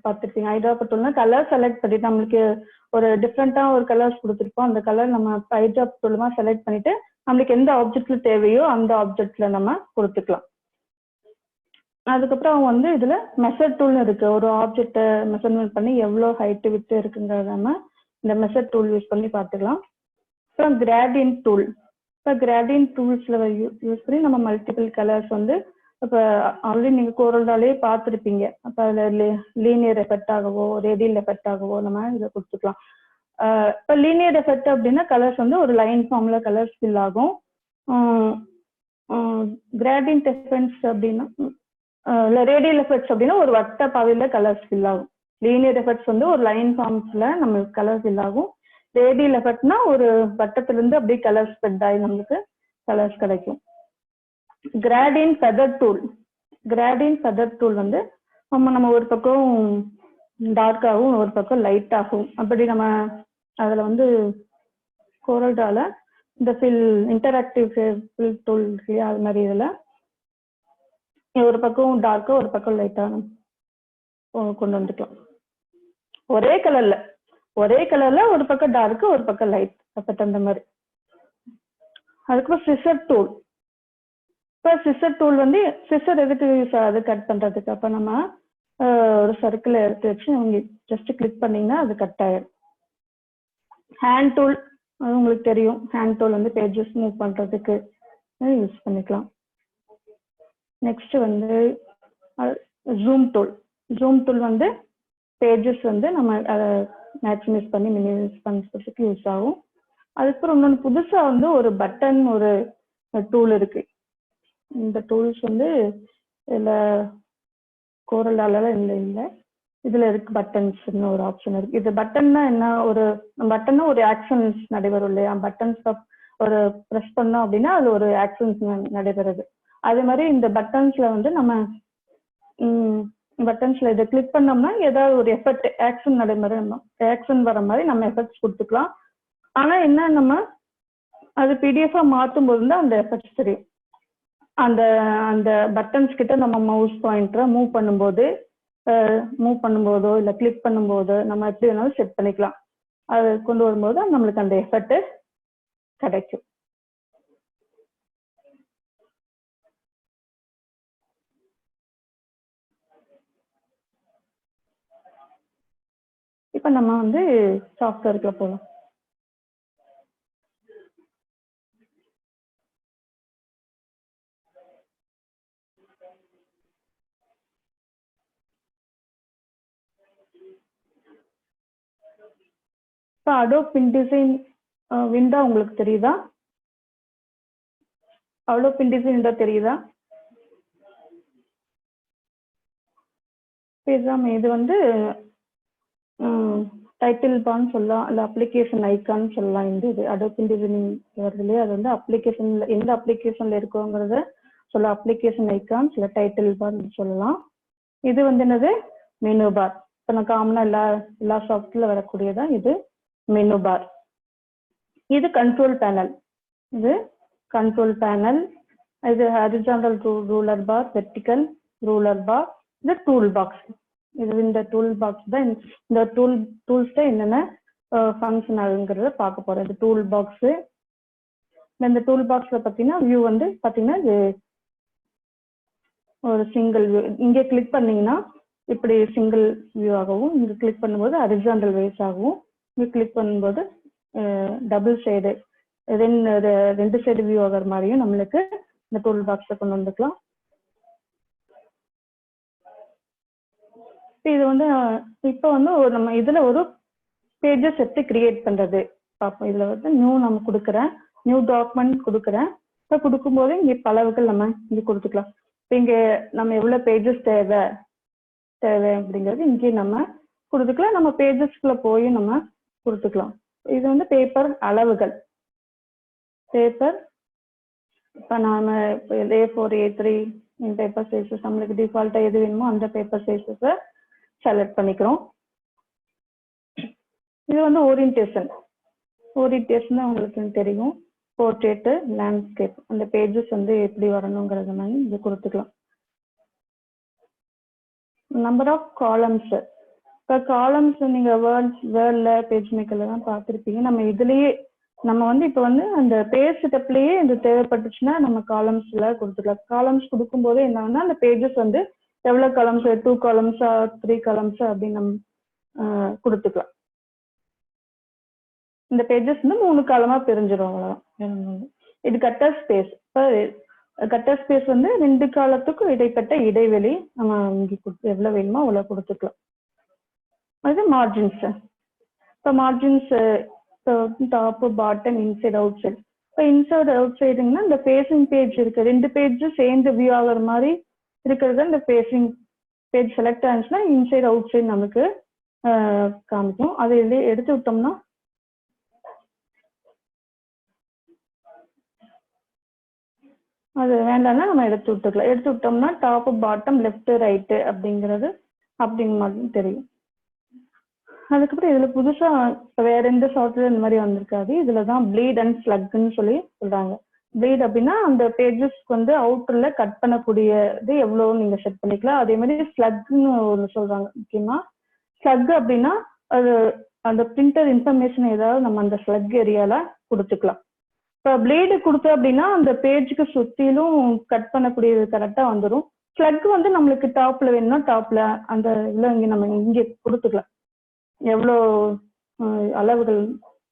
பார்த்துருப்பீங்க. ஐட்ராப்பர் டூல்னா கலர் செலக்ட் பண்ணிட்டு நம்மளுக்கு ஒரு டிஃப்ரெண்டா ஒரு கலர்ஸ் கொடுத்துருப்போம். அந்த கலர் நம்ம ஐட்ராப்பர் டூலுமா செலக்ட் பண்ணிட்டு நம்மளுக்கு எந்த ஆப்ஜெக்ட்ல தேவையோ அந்த ஆப்ஜெக்ட்ல நம்ம கொடுத்துக்கலாம். அதுக்கப்புறம் அவங்க வந்து இதுல மெஷர் டூல்னு இருக்கு. ஒரு ஆப்ஜெக்டை மெஷர்மெண்ட் பண்ணி எவ்வளோ ஹைட்டு விட்டு இருக்குங்கிறத நம்ம இந்த மெஷர் டூல் யூஸ் பண்ணி பார்த்துக்கலாம். அப்புறம் கிரேடியன்ட் டூல். இப்போ கிரேடியன்ட் டூல்ஸ்ல யூஸ் பண்ணி நம்ம மல்டிபிள் கலர்ஸ் வந்து இப்போ ஆல்ரெடி நீங்க கோரல்டாலே பார்த்துருப்பீங்க. அப்போ அதில் லீனியர் எஃபெக்ட் ஆகவோ ரேடியல் எஃபெக்ட் ஆகவோ நம்ம இதை கொடுத்துக்கலாம். இப்போ லீனியர் எஃபெக்ட் அப்படின்னா கலர்ஸ் வந்து ஒரு லைன் ஃபார்ம்ல கலர்ஸ் ஃபில் ஆகும். கிரேடியன்ட் எஃபெக்ட்ஸ் அப்படின்னா இல்லை ரேடியல் எஃபெக்ட்ஸ் அப்படின்னா ஒரு வட்ட பாதையில கலர்ஸ் ஃபில் ஆகும். லீனியர் எஃபெக்ட்ஸ் வந்து ஒரு லைன் ஃபார்ம்ஸ்ல நம்மளுக்கு கலர் ஃபில் ஆகும். ரேடியல் எஃபெக்ட்னா ஒரு வட்டத்துல இருந்து அப்படியே கலர் ஸ்ப்ரெட் ஆகி நம்மளுக்கு கலர்ஸ் கிடைக்கும். Gradient feather tool. Gradient feather tool வந்து நம்ம ஒரு பக்கம் டார்க் ஆகும், ஒரு பக்கம் லைட் ஆகும். அப்படி நம்ம அதுல வந்து கோரல்டால இந்த இன்டராக்டிவ் ஃபில் டூல் அது மாதிரி இதுல ஒரு பக்கம் டார்க்கா ஒரு பக்கம் லைட்டா கொண்டு வந்துக்கலாம். ஒரே கலர்ல ஒரு பக்கம் டார்க்கு ஒரு பக்கம் லைட் அப்ப அந்த மாதிரி. அதுக்கப்புறம் சிசர் டூல். இப்போ சிசர் டூல் வந்து சிசர் எதுக்கு யூஸ் ஆகுது? கட் பண்றதுக்கு. அப்ப நம்ம ஒரு சர்க்கிள் எடுத்து வச்சு நீங்க ஜஸ்ட் கிளிக் பண்ணீங்கன்னா அது கட் ஆயிடும். ஹேண்ட் டூல் அது உங்களுக்கு தெரியும். ஹேண்ட் டூல் வந்து பேஜஸ் மூவ் பண்றதுக்கு யூஸ் பண்ணிக்கலாம். நெக்ஸ்ட் வந்து ஜூம் டூல் வந்து பேஜஸ் வந்து நம்ம அதை மேக்ஸிமைஸ் பண்ணி மினிமைஸ் பண்ணுறதுக்கு யூஸ் ஆகும். அதுக்கப்புறம் இன்னொன்று புதுசாக வந்து ஒரு பட்டன் ஒரு டூல் இருக்கு. இந்த டூல்ஸ் வந்து இதில் கோரலால இல்லை இதில் இருக்கு பட்டன்ஸ்னு ஒரு ஆப்ஷன் இருக்கு. இது பட்டன்னா என்ன, ஒரு பட்டன்னா ஒரு ஆக்ஷன்ஸ் நடைபெறும் இல்லையா, பட்டன்ஸ் ஒரு ப்ரெஸ் பண்ணோம் அப்படின்னா அது ஒரு ஆக்ஷன்ஸ் நடைபெறுது. அதே மாதிரி இந்த பட்டன்ஸ்ல வந்து நம்ம பட்டன்ஸ்ல இதை கிளிக் பண்ணோம்னா ஏதாவது ஒரு எஃபெக்ட் ஆக்ஷன் வர மாதிரி நம்ம எஃபெக்ட்ஸ் கொடுத்துக்கலாம். ஆனா என்ன, நம்ம அது பிடிஎஃபா மாற்றும் போது தான் அந்த எஃபெக்ட்ஸ் தெரியும். அந்த அந்த பட்டன்ஸ் கிட்ட நம்ம மவுஸ் பாயிண்டரை மூவ் பண்ணும்போதோ இல்லை கிளிக் பண்ணும்போதோ நம்ம எப்படி வேணாலும் செட் பண்ணிக்கலாம். அது கொண்டு வரும்போது நம்மளுக்கு அந்த எஃபெக்ட் கிடைக்கும். இப்போ நம்ம வந்து சாஃப்ட்வேருக்குள்ள போகலாம். இப்போ அடோப் இன்டிசைன் விண்டோ உங்களுக்கு தெரியுதா? அடோப் இன்டிசைன் விண்டோ தெரியுதா? இது வந்து டைட்டில் பார்னு சொல்லலாம், இல்லை அப்ளிகேஷன் ஐக்கான்னு சொல்லலாம். இது அடோப் இன்டிசைன் வருதுலையே, அது வந்து அப்ளிகேஷன்ல எந்த அப்ளிகேஷன்ல இருக்கோங்கிறத சொல்ல அப்ளிகேஷன் ஐக்கான்ஸ் இல்லை டைட்டில் பார்னு சொல்லலாம். இது வந்து என்னது, மெனு பார். இப்போ நான் காமனா எல்லா சாஃப்ட்வேர்ல வரக்கூடியதான் இது மெனு பார். இது கண்ட்ரோல் பேனல். இது ஹாரிசான்டல் ரூலர் பார், வெர்டிக்கல் ரூலர் பார், இது டூல் பாக்ஸ். இந்த டூல் பாக்ஸ் தான் இந்த டூல்ஸ் தான் என்னென்ன ஃபங்க்ஷன் ஆகுங்கிறத பார்க்க போறோம். இந்த டூல் பாக்ஸ், இந்த டூல் பாக்ஸ்ல பார்த்தீங்கன்னா வியூ வந்து பார்த்தீங்கன்னா இது ஒரு சிங்கிள் வியூ. இங்கே கிளிக் பண்ணீங்கன்னா இப்படி சிங்கிள் வியூ ஆகவும், இங்கே கிளிக் பண்ணும்போது ஹாரிசான்டல் வைஸ் ஆகும், இங்கே கிளிக் பண்ணும்போது டபுள் சைடு ரெண்டு சைடு வியூ ஆகிற மாதிரியும் நம்மளுக்கு இந்த டூல் பாக்ஸை கொண்டு வந்துக்கலாம். இது வந்து இப்போ வந்து நம்ம இதுல ஒரு பேஜஸ் எப்படி கிரியேட் பண்றது பார்ப்போம். இதுல வந்து நம்ம கொடுக்குறேன், நியூ டாக்குமெண்ட் கொடுக்குறேன். இப்போ கொடுக்கும்போது இங்கே பலவுகள் நம்ம இங்கே கொடுத்துக்கலாம். இப்போ இங்கே நம்ம எவ்வளோ பேஜஸ் தேவை அப்படிங்கிறது இங்கே நம்ம கொடுத்துக்கலாம். நம்ம பேஜஸ்க்குள்ள போய் நம்ம கொடுத்துக்கலாம். இது வந்து பேப்பர் அளவுகள். இப்போ நாம A4 A3 பேப்பர் சைஸஸ் நம்மளுக்கு டிஃபால்ட்டா எது வேணுமோ அந்த பேப்பர் சைஸஸை செலக்ட் பண்ணிக்கிறோம். இது வந்து ஓரியன்டேஷன் தான் உங்களுக்கு தெரியும். போர்ட்ரேட், லேண்ட்ஸ்கேப், அந்த பேஜஸ் வந்து எப்படி வரணுங்கிறத மாதிரி இது கொடுத்துக்கலாம். Number of columns. இப்போ காலம்ஸ் நீங்க வேர்ட்ல பேஜ் மேக்கர்ல தான் பார்த்துருப்பீங்க. நம்ம இதுலயே நம்ம வந்து இப்போ வந்து அந்த பேஜ் செட்டப்லயே இந்த தேவைப்பட்டுச்சுன்னா நம்ம காலம்ஸ்ல கொடுத்துக்கலாம். காலம்ஸ் கொடுக்கும்போது என்னன்னா அந்த பேஜஸ் வந்து எவ்வளவு காலம்ஸ், 2 காலம்ஸா 3 காலம்ஸா அப்படின்னு நம்ம கொடுத்துக்கலாம். இந்த பேஜஸ் வந்து 3 காலமா பிரிஞ்சிடும், அவ்வளவுதான். இது கட்டர் ஸ்பேஸ். இப்போ கட்டர் ஸ்பேஸ் வந்து 2 காலத்துக்கும் இடைப்பட்ட இடைவெளி நம்ம இங்கே எவ்வளவு வேணுமோ அவ்வளவு கொடுத்துக்கலாம். அது மார்ஜின்ஸ். இப்போ margins top, bottom, inside, outside. இப்போ இன்சைட் அவுட் சைடுங்கன்னா இந்த ஃபேசிங் பேஜ் இருக்கு, 2 பேஜும் சேர்ந்து வியூ ஆகிற மாதிரி இருக்கிறது. இந்த ஃபேசிங் பேஜ் செலக்ட் ஆச்சுன்னா இன்சைட் அவுட் சைட் நமக்கு காமிக்கும். அதை எடுத்து விட்டோம்னா அது வேண்டாம்னா நம்ம எடுத்து விட்டுக்கலாம். எடுத்து விட்டோம்னா டாப், பாட்டம், லெஃப்ட், ரைட்டு அப்படிங்கிறது அப்படிங்க மாதிரி தெரியும். அதுக்கப்புறம் இதுல புதுசா வேற எந்த சாஃப்ட்வேர் இந்த மாதிரி வந்திருக்காது. இதுலதான் ப்ளீட் அண்ட் ஸ்லக்னு சொல்லி சொல்றாங்க. ப்ளீட் அப்படின்னா அந்த பேஜஸ்க்கு வந்து அவுட்டர்ல கட் பண்ணக்கூடியது எவ்வளவு நீங்க செட் பண்ணிக்கலாம். அதே மாதிரி ஸ்லக்னு ஒன்று சொல்றாங்க. முக்கியமா ஸ்லக் அப்படின்னா அது அந்த பிரிண்டர் இன்ஃபர்மேஷன் ஏதாவது நம்ம அந்த ஸ்லக் ஏரியால கொடுத்துக்கலாம். இப்போ ப்ளீடு கொடுத்தோம் அப்படின்னா அந்த பேஜுக்கு சுத்திலும் கட் பண்ணக்கூடியது கரெக்டா வந்துடும். ஸ்லக் வந்து நம்மளுக்கு டாப்ல வேணும்னா டாப்ல அந்த இவ்வளோ இங்கே நம்ம இங்கே கொடுத்துக்கலாம். எவ்வளோ அளவுகள்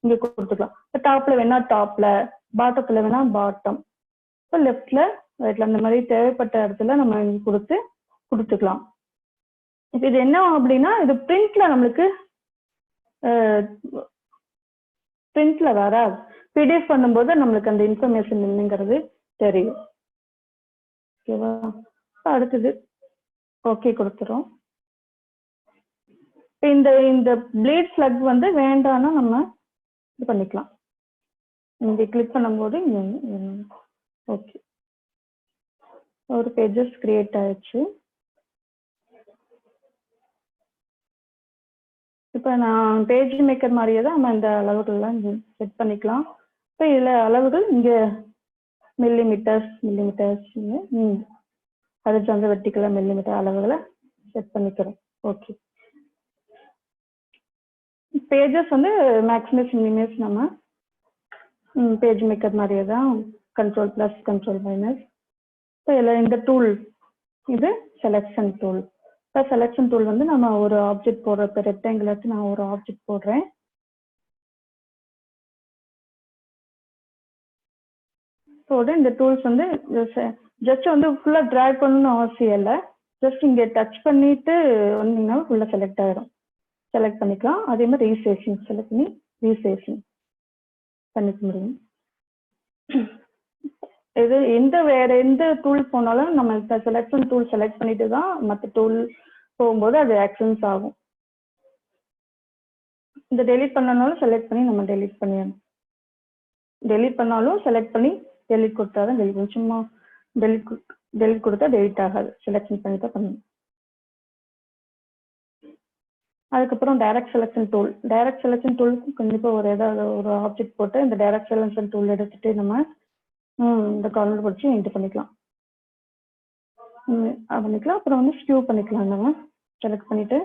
இங்கே கொடுத்துக்கலாம். இப்போ டாப்ல வேணா டாப்ல, பாட்டத்துல வேணா பாட்டம், இப்போ லெஃப்ட்ல ரைட்ல அந்த மாதிரி தேவைப்பட்ட இடத்துல நம்ம கொடுத்துக்கலாம். இப்போ இது என்ன அப்படின்னா இது பிரிண்ட்ல நம்மளுக்கு பிரிண்ட்ல வராது. பிடிஎஃப் பண்ணும்போது நம்மளுக்கு அந்த இன்ஃபர்மேஷன் என்னங்கிறது தெரியும். ஓகேவா? அடுத்தது ஓகே கொடுத்துரும். இந்த இந்த ப்ளீட் ஸ்லக் வந்து வேண்டாம்னா நம்ம இது பண்ணிக்கலாம். இங்க கிளிக் பண்ணும்போது ஓகே ஒரு பேஜஸ் கிரியேட் ஆயிடுச்சு. இப்போ நான் பேஜ் மேக்கர் மாதிரியே தான் நம்ம இந்த அளவுகள்லாம் செட் பண்ணிக்கலாம். இப்போ இதில் அளவுகள் இங்கே மில்லிமீட்டர்ஸ் ஹரிசாண்டல் வெர்டிகல் மில்லிமீட்டர் அளவுகளை செட் பண்ணிக்கிறோம். ஓகே பேஜஸ் வந்து மேக்ஸிமஸ் மினிமஸ் நம்ம பேஜ் மேக்கர் மாதிரியே தான் கண்ட்ரோல் ப்ளஸ் கண்ட்ரோல் மைனஸ். இப்போ இதில் இந்த டூல் இது செலெக்ஷன் டூல். இப்போ செலெக்ஷன் டூல் வந்து நம்ம ஒரு ஆப்ஜெக்ட் போடுற இப்போ ரெக்டாங்கிள் வச்சு நான் ஒரு ஆப்ஜெக்ட் போடுறேன். போட இந்த டூல்ஸ் வந்து ஜஸ்ட் வந்து ஃபுல்லாக ட்ராக் பண்ணணும்னு அவசியம் இல்லை. ஜஸ்ட் இங்கே டச் பண்ணிட்டு வந்தீங்கன்னா ஃபுல்லாக செலக்ட் ஆகிடும். செலக்ட் பண்ணிக்கலாம். அதே மாதிரி ரீசேஷன் செலக்ட் பண்ணி ரீசேஷன் பண்ணிக்க முடியும். இது வேற எந்த டூல் போனாலும் நம்ம செலக்ஷன் டூல் செலக்ட் பண்ணிட்டு தான் மற்ற டூல் போகும்போது அது ஆக்ஷன்ஸ் ஆகும். இந்த டெலிட் பண்ணனாலும் செலக்ட் பண்ணி நம்ம டெலிட் பண்ணிடணும். டெலிட் பண்ணாலும் செலக்ட் பண்ணி டெலிட் கொடுத்தா தான் டெலிட் பண்ணணும். சும்மா டெலிட் கொடுத்தா டெலிட் ஆகாது. செலக்ஷன் பண்ணி தான் பண்ணணும். அதுக்கப்புறம் direct selection tool. Direct selection டூலுக்கு கண்டிப்பாக ஏதாவது ஒரு ஆப்ஜெக்ட் போட்டு இந்த டைரக்ட் செலக்ஷன் டூல் எடுத்துட்டு நம்ம இந்த கார்னர் பிடிச்சி இது பண்ணிக்கலாம். அப்புறம் வந்து ஸ்கியூ பண்ணிக்கலாம். நம்ம செலக்ட் பண்ணிட்டு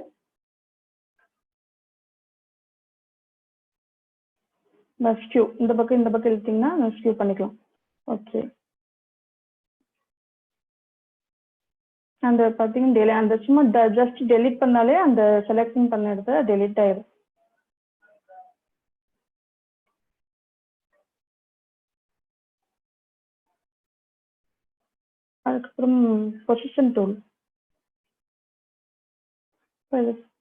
ஸ்கியூ இந்த பக்கம் இழுத்தீங்கன்னா ஸ்கியூ பண்ணிக்கலாம். ஓகே அந்த பார்த்தீங்கன்னா அந்த சும்மா ஜஸ்ட் டெலிட் பண்ணாலே அந்த செலக்ஷன் பண்ண இடத்துல டெலிட் ஆயிடும். அதுக்கப்புறம் பொசிஷன் டூல்.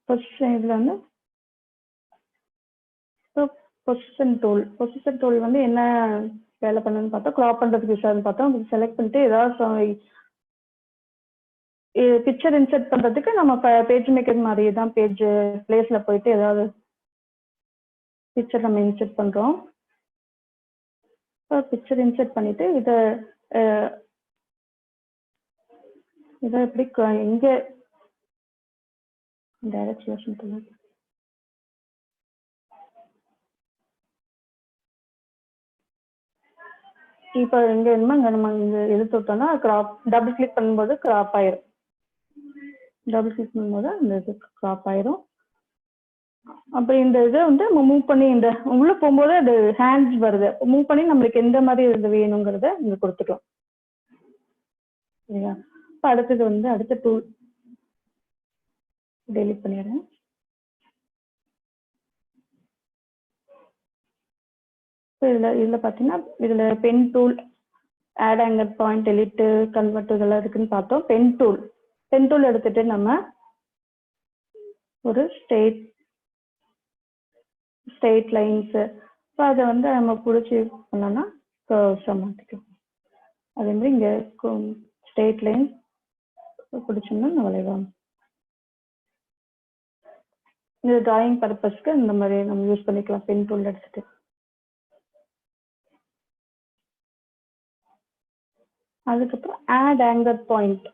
பொசிஷன் இதில் வந்து பொசிஷன் டூல் வந்து என்ன வேலை பண்ணுன்னு பார்த்தோம். கிராப் பண்ணுறதுக்கு யூஸ் பார்த்தோம். செலக்ட் பண்ணிட்டு ஏதாவது பிக்சர் இன்சர்ட் பண்ணுறதுக்கு நம்ம பேஜ் மேக்கர் மாதிரி தான் பேஜ் பிளேஸில் போயிட்டு ஏதாவது பிக்சர் நம்ம இன்சர்ட் பண்ணுறோம். பிக்சர் இன்சர்ட் பண்ணிட்டு இதை எப்படி இங்கே டைரக்ட் செலக்ஷன் பண்ணலாம். இப்போ இங்கே என்னமா நம்ம இங்கே எது தொட்டோம்னா கிராப் டபுள் கிளிக் பண்ணும்போது கிராப் ஆயிரும். டபுள் கிளிக் பண்ணும்போது அந்த இது கிராப் ஆயிரும். அப்புறம் இந்த இதை வந்து நம்ம மூவ் பண்ணி இந்த உள்ள போகும்போது அது ஹேண்ட்ஸ் வருது. மூவ் பண்ணி நம்மளுக்கு எந்த மாதிரி இது வேணுங்கிறத இங்கே கொடுத்துக்கலாம். சரியா? இப்போ அடுத்தது வந்து அடுத்த டூல் டெலிட் பண்ணிடுறேன். இப்போ இதில் பார்த்தீங்கன்னா இதில் pen tool, add anchor point, delete, convert இதெல்லாம் இருக்குன்னு பார்த்தோம். பென் டூல் எடுத்துட்டு நம்ம ஒரு ஸ்ட்ரெயிட் லைன்ஸ் இப்போ அதை வந்து நம்ம பிடிச்சி பண்ணோம்னா கர்வ்ஸாக மாற்றிக்கலாம். அதே மாதிரி இங்கே ஸ்ட்ரெயிட் லைன் பிடிச்சோம்னா நம்ம வளைவாங்க. இந்த டிராயிங் பர்பஸ்க்கு இந்த மாதிரி நம்ம யூஸ் பண்ணிக்கலாம். பென் டூல் எடுத்துட்டு அதுக்கப்புறம் ஆட் ஆங்கர் பாயிண்ட்.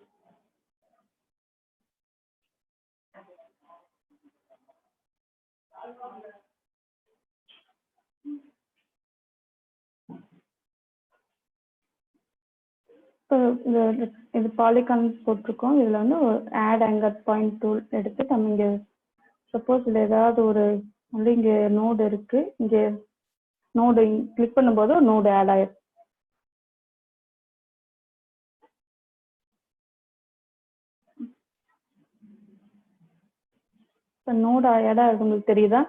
இது பாலிகான் போட்டிருக்கோம். இதில் வந்து ஆட் ஆங்கர் பாயிண்ட் டூல் எடுத்து நம்ம இங்கே சப்போஸ் இதில் ஏதாவது ஒரு வந்து இங்கே நோடு இருக்கு. இங்கே நோடு கிளிக் பண்ணும்போது நோடு ஆட் ஆயிடும். இப்போ நோடு ஆட் ஆகுது உங்களுக்கு தெரியுதா?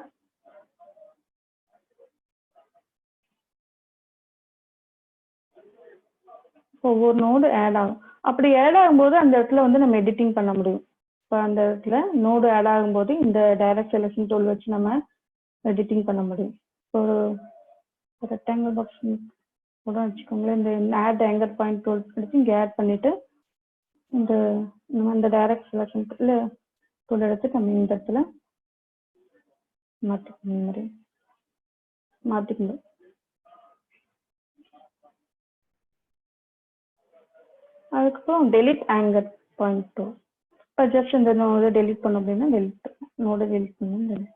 ஒவ்வொரு நோடு ஆட் ஆகும். அப்படி ஆட் ஆகும்போது அந்த இடத்துல வந்து நம்ம எடிட்டிங் பண்ண முடியும். இப்போ அந்த இடத்துல நோடு ஆட் ஆகும்போது இந்த டைரக்ட் செலக்ஷன் டூல் வச்சு நம்ம எடிட்டிங் பண்ண முடியும். ஒரு ரெக்டாங்கிள் பாக்ஸ் கூட வச்சுக்கோங்களேன். இந்த ஆட் ஆங்கர் பாயிண்ட் டூல் எடுத்து இங்கே ஆட் பண்ணிட்டு இந்த நம்ம இந்த டைரக்ட் செலக்ஷன் டூல் எடுத்து நம்ம இந்த இடத்துல மாற்றிக்கணும். அதுக்கப்புறம் டெலிட் ஆங்கர் பாயிண்ட் டூல். இப்போ ஜஸ்ட் இந்த நோடு டெலிட் பண்ணோம் அப்படின்னா நோடு டெலிட் பண்ணணும்.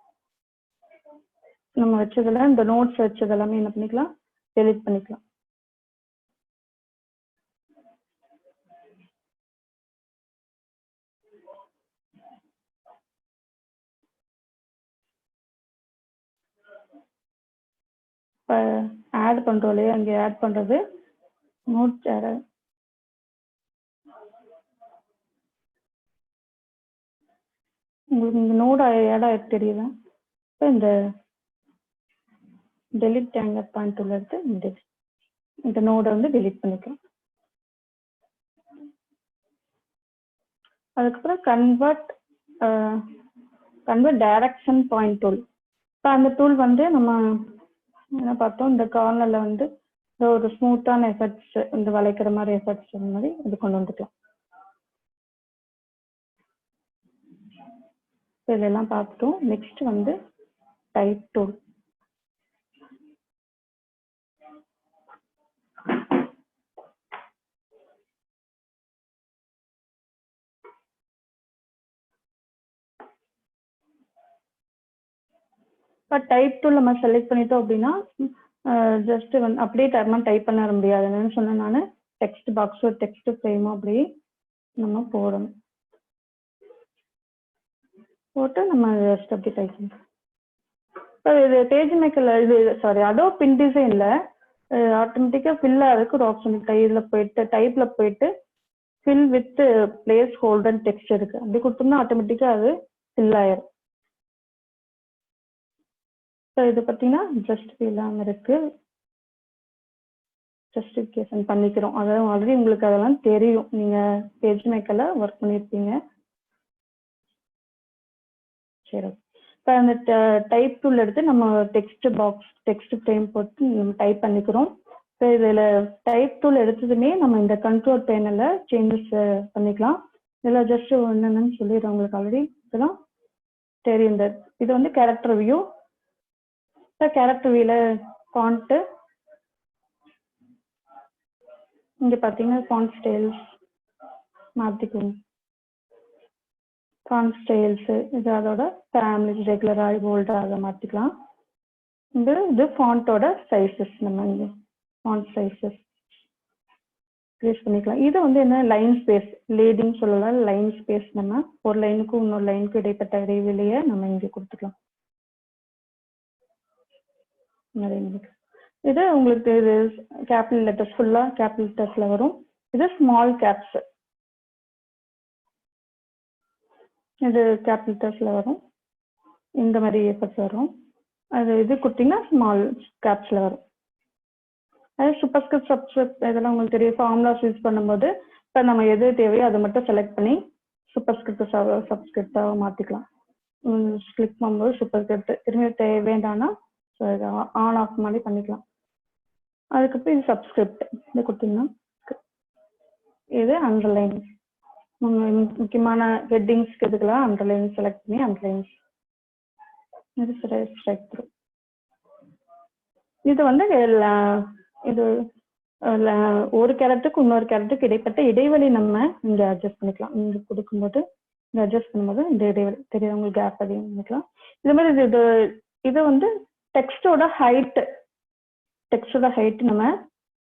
நம்ம வச்சதெல்லாம் இந்த நோட்ஸ் வச்சது எல்லாமே என்ன பண்ணிக்கலாம், டெலிட் பண்ணிக்கலாம். இப்போ ஆட் பண்றோம் இல்லையா, அங்கே ஆட் பண்றது நோட்ஸ் ஆட். உங்களுக்கு இந்த நோடு ஆட் ஆகிட்டு தெரியுதா? இப்போ இந்த டெலிட் ஆங்கர் பாயிண்ட் டூல் எடுத்து இந்த நோடை வந்து டெலிட் பண்ணிக்கலாம். அதுக்கப்புறம் கன்வெர்ட் டைரக்ஷன் பாயிண்ட் டூல். இப்போ அந்த டூல் வந்து நம்ம என்ன பார்த்தோம், இந்த கார்னர்ல வந்து ஒரு ஸ்மூத்தான எஃபெக்ட்ஸ், இந்த வளைக்கிற மாதிரி எஃபெக்ட்ஸ் அந்த மாதிரி இது கொண்டு வந்துக்கலாம். இதெல்லாம் பார்த்துட்டோம். நெக்ஸ்ட் வந்து டைப் டூல். இப்போ டைப் டூல் நம்ம செலக்ட் பண்ணிட்டோம் அப்படின்னா ஜஸ்ட் வந்து அப்படியே டைப் பண்ண முடியாது. என்னன்னு சொன்னேன் நான், டெக்ஸ்ட் பாக்ஸோ டெக்ஸ்ட் ஃப்ரேமோ அப்படியே நம்ம போடணும். போட்டு நம்ம ஜஸ்ட் அப்படி டைப் பண்ணுறோம். இப்போ இது பேஜ் மேக்கர்ல அடோப் இன்டிசைன்ல ஆட்டோமேட்டிக்காக ஃபில் ஆகிறதுக்கு ஒரு ஆப்ஷன் இருக்கு. இதில் போயிட்டு டைப்ல போயிட்டு fill with place holder text இருக்கு. அப்படி கொடுத்தோம்னா ஆட்டோமேட்டிக்காக அது ஃபில் ஆயிரும். ஸோ இது பார்த்தீங்கன்னா ஜஸ்டிஃபிகேஷன் இருக்கு, ஜஸ்டிஃபிகேஷன் பண்ணிக்கிறோம். அதாவது ஆல்ரெடி உங்களுக்கு அதெல்லாம் தெரியும், நீங்க பேஜ் மேக்கர்ல ஒர்க் பண்ணியிருப்பீங்க. சரி, இப்போ அந்த டைப் டூல் எடுத்து நம்ம டெக்ஸ்ட் பாக்ஸ் டெக்ஸ்ட் ஃப்ரேம் போட்டு நம்ம டைப் பண்ணிக்கிறோம். இப்போ இதில் டைப் டூல் எடுத்ததுமே நம்ம இந்த கண்ட்ரோல் பேனல்ல சேஞ்சஸ் பண்ணிக்கலாம். இதில் ஜஸ்ட் என்னென்னு சொல்லிடுறேன் உங்களுக்கு, ஆல்ரெடி இதெல்லாம் தெரியும். இது வந்து கேரக்டர் வியூ. கேரக்டர் வியூல ஃபாண்ட் இங்க பாத்தீங்கன்னா ஃபாண்ட் ஸ்டைல்ஸ் மாத்திக்கணும். ஃபாண்ட் ஸ்டைல்ஸ் இது அதோட ஃபேமிலி ரெகுலரா போல்டா அதை மாத்திக்கலாம். இது ஃபாண்டோட சைஸஸ், நம்ம இங்க ஃபாண்ட் சைஸஸ் யூஸ் பண்ணிக்கலாம். இது வந்து என்ன, லைன் ஸ்பேஸ் லீடிங் சொல்லலாம். லைன் ஸ்பேஸ் நம்ம ஒரு லைனுக்கும் இன்னொரு லைனுக்கும் இடைப்பட்ட இடைவெளியை நம்ம இங்க கொடுத்துக்கலாம். இது உங்களுக்கு இது கேபிட்டல் லெட்டர்ஸ், ஃபுல்லா கேபிட்டல் லெட்டர்ஸ்ல வரும். இது ஸ்மால் கேப்ஸ், இது கேபிட்டல் லெட்டர்ஸ்ல வரும். இந்த மாதிரி எஃபெக்ட்ஸ் வரும். அது இது கொடுத்தீங்கன்னா ஸ்மால் கேப்ஸ்ல வரும். அது சூப்பர்ஸ்கிரிப்ட் சப்ஸ்கிரிப்ட் இதெல்லாம் உங்களுக்கு தெரியும். ஃபார்முலாஸ் யூஸ் பண்ணும்போது இப்போ நம்ம எது தேவையோ அதை மட்டும் செலக்ட் பண்ணி சூப்பர்ஸ்கிரிப்ட் சப்ஸ்கிரிப்டாக மாற்றிக்கலாம். கிளிக் பண்ணும்போது சூப்பர்ஸ்கிரிப்ட் திரும்பி வேண்டாம்னா ஆன் ஆஃப் மாதிரி பண்ணிக்கலாம். அதுக்கப்புறம் இது சப்ஸ்கிரிப்ட் இது கொடுத்தீங்கன்னா இது அண்டர்லைன், முக்கியமான ஹெட்டிங்ஸ்க்கு இதுக்கெல்லாம் அண்டர்லைன் செலக்ட் பண்ணி அண்டர்லைன்ஸ் இது ஸ்ட்ரைக் த்ரூ. இது வந்து இது ஒரு கேரக்டருக்கு இன்னொரு கேரக்டருக்கு இடைப்பட்ட இடைவெளி நம்ம இங்க அட்ஜஸ்ட் பண்ணிக்கலாம். இங்க கொடுக்கும்போது இங்க அட்ஜஸ்ட் பண்ணும்போது இந்த இடைவெளி தெரியும் உங்களுக்கு, கேப் அதிகம் பண்ணிக்கலாம். இது மாதிரி இது வந்து டெக்ஸ்டோட ஹைட் நம்ம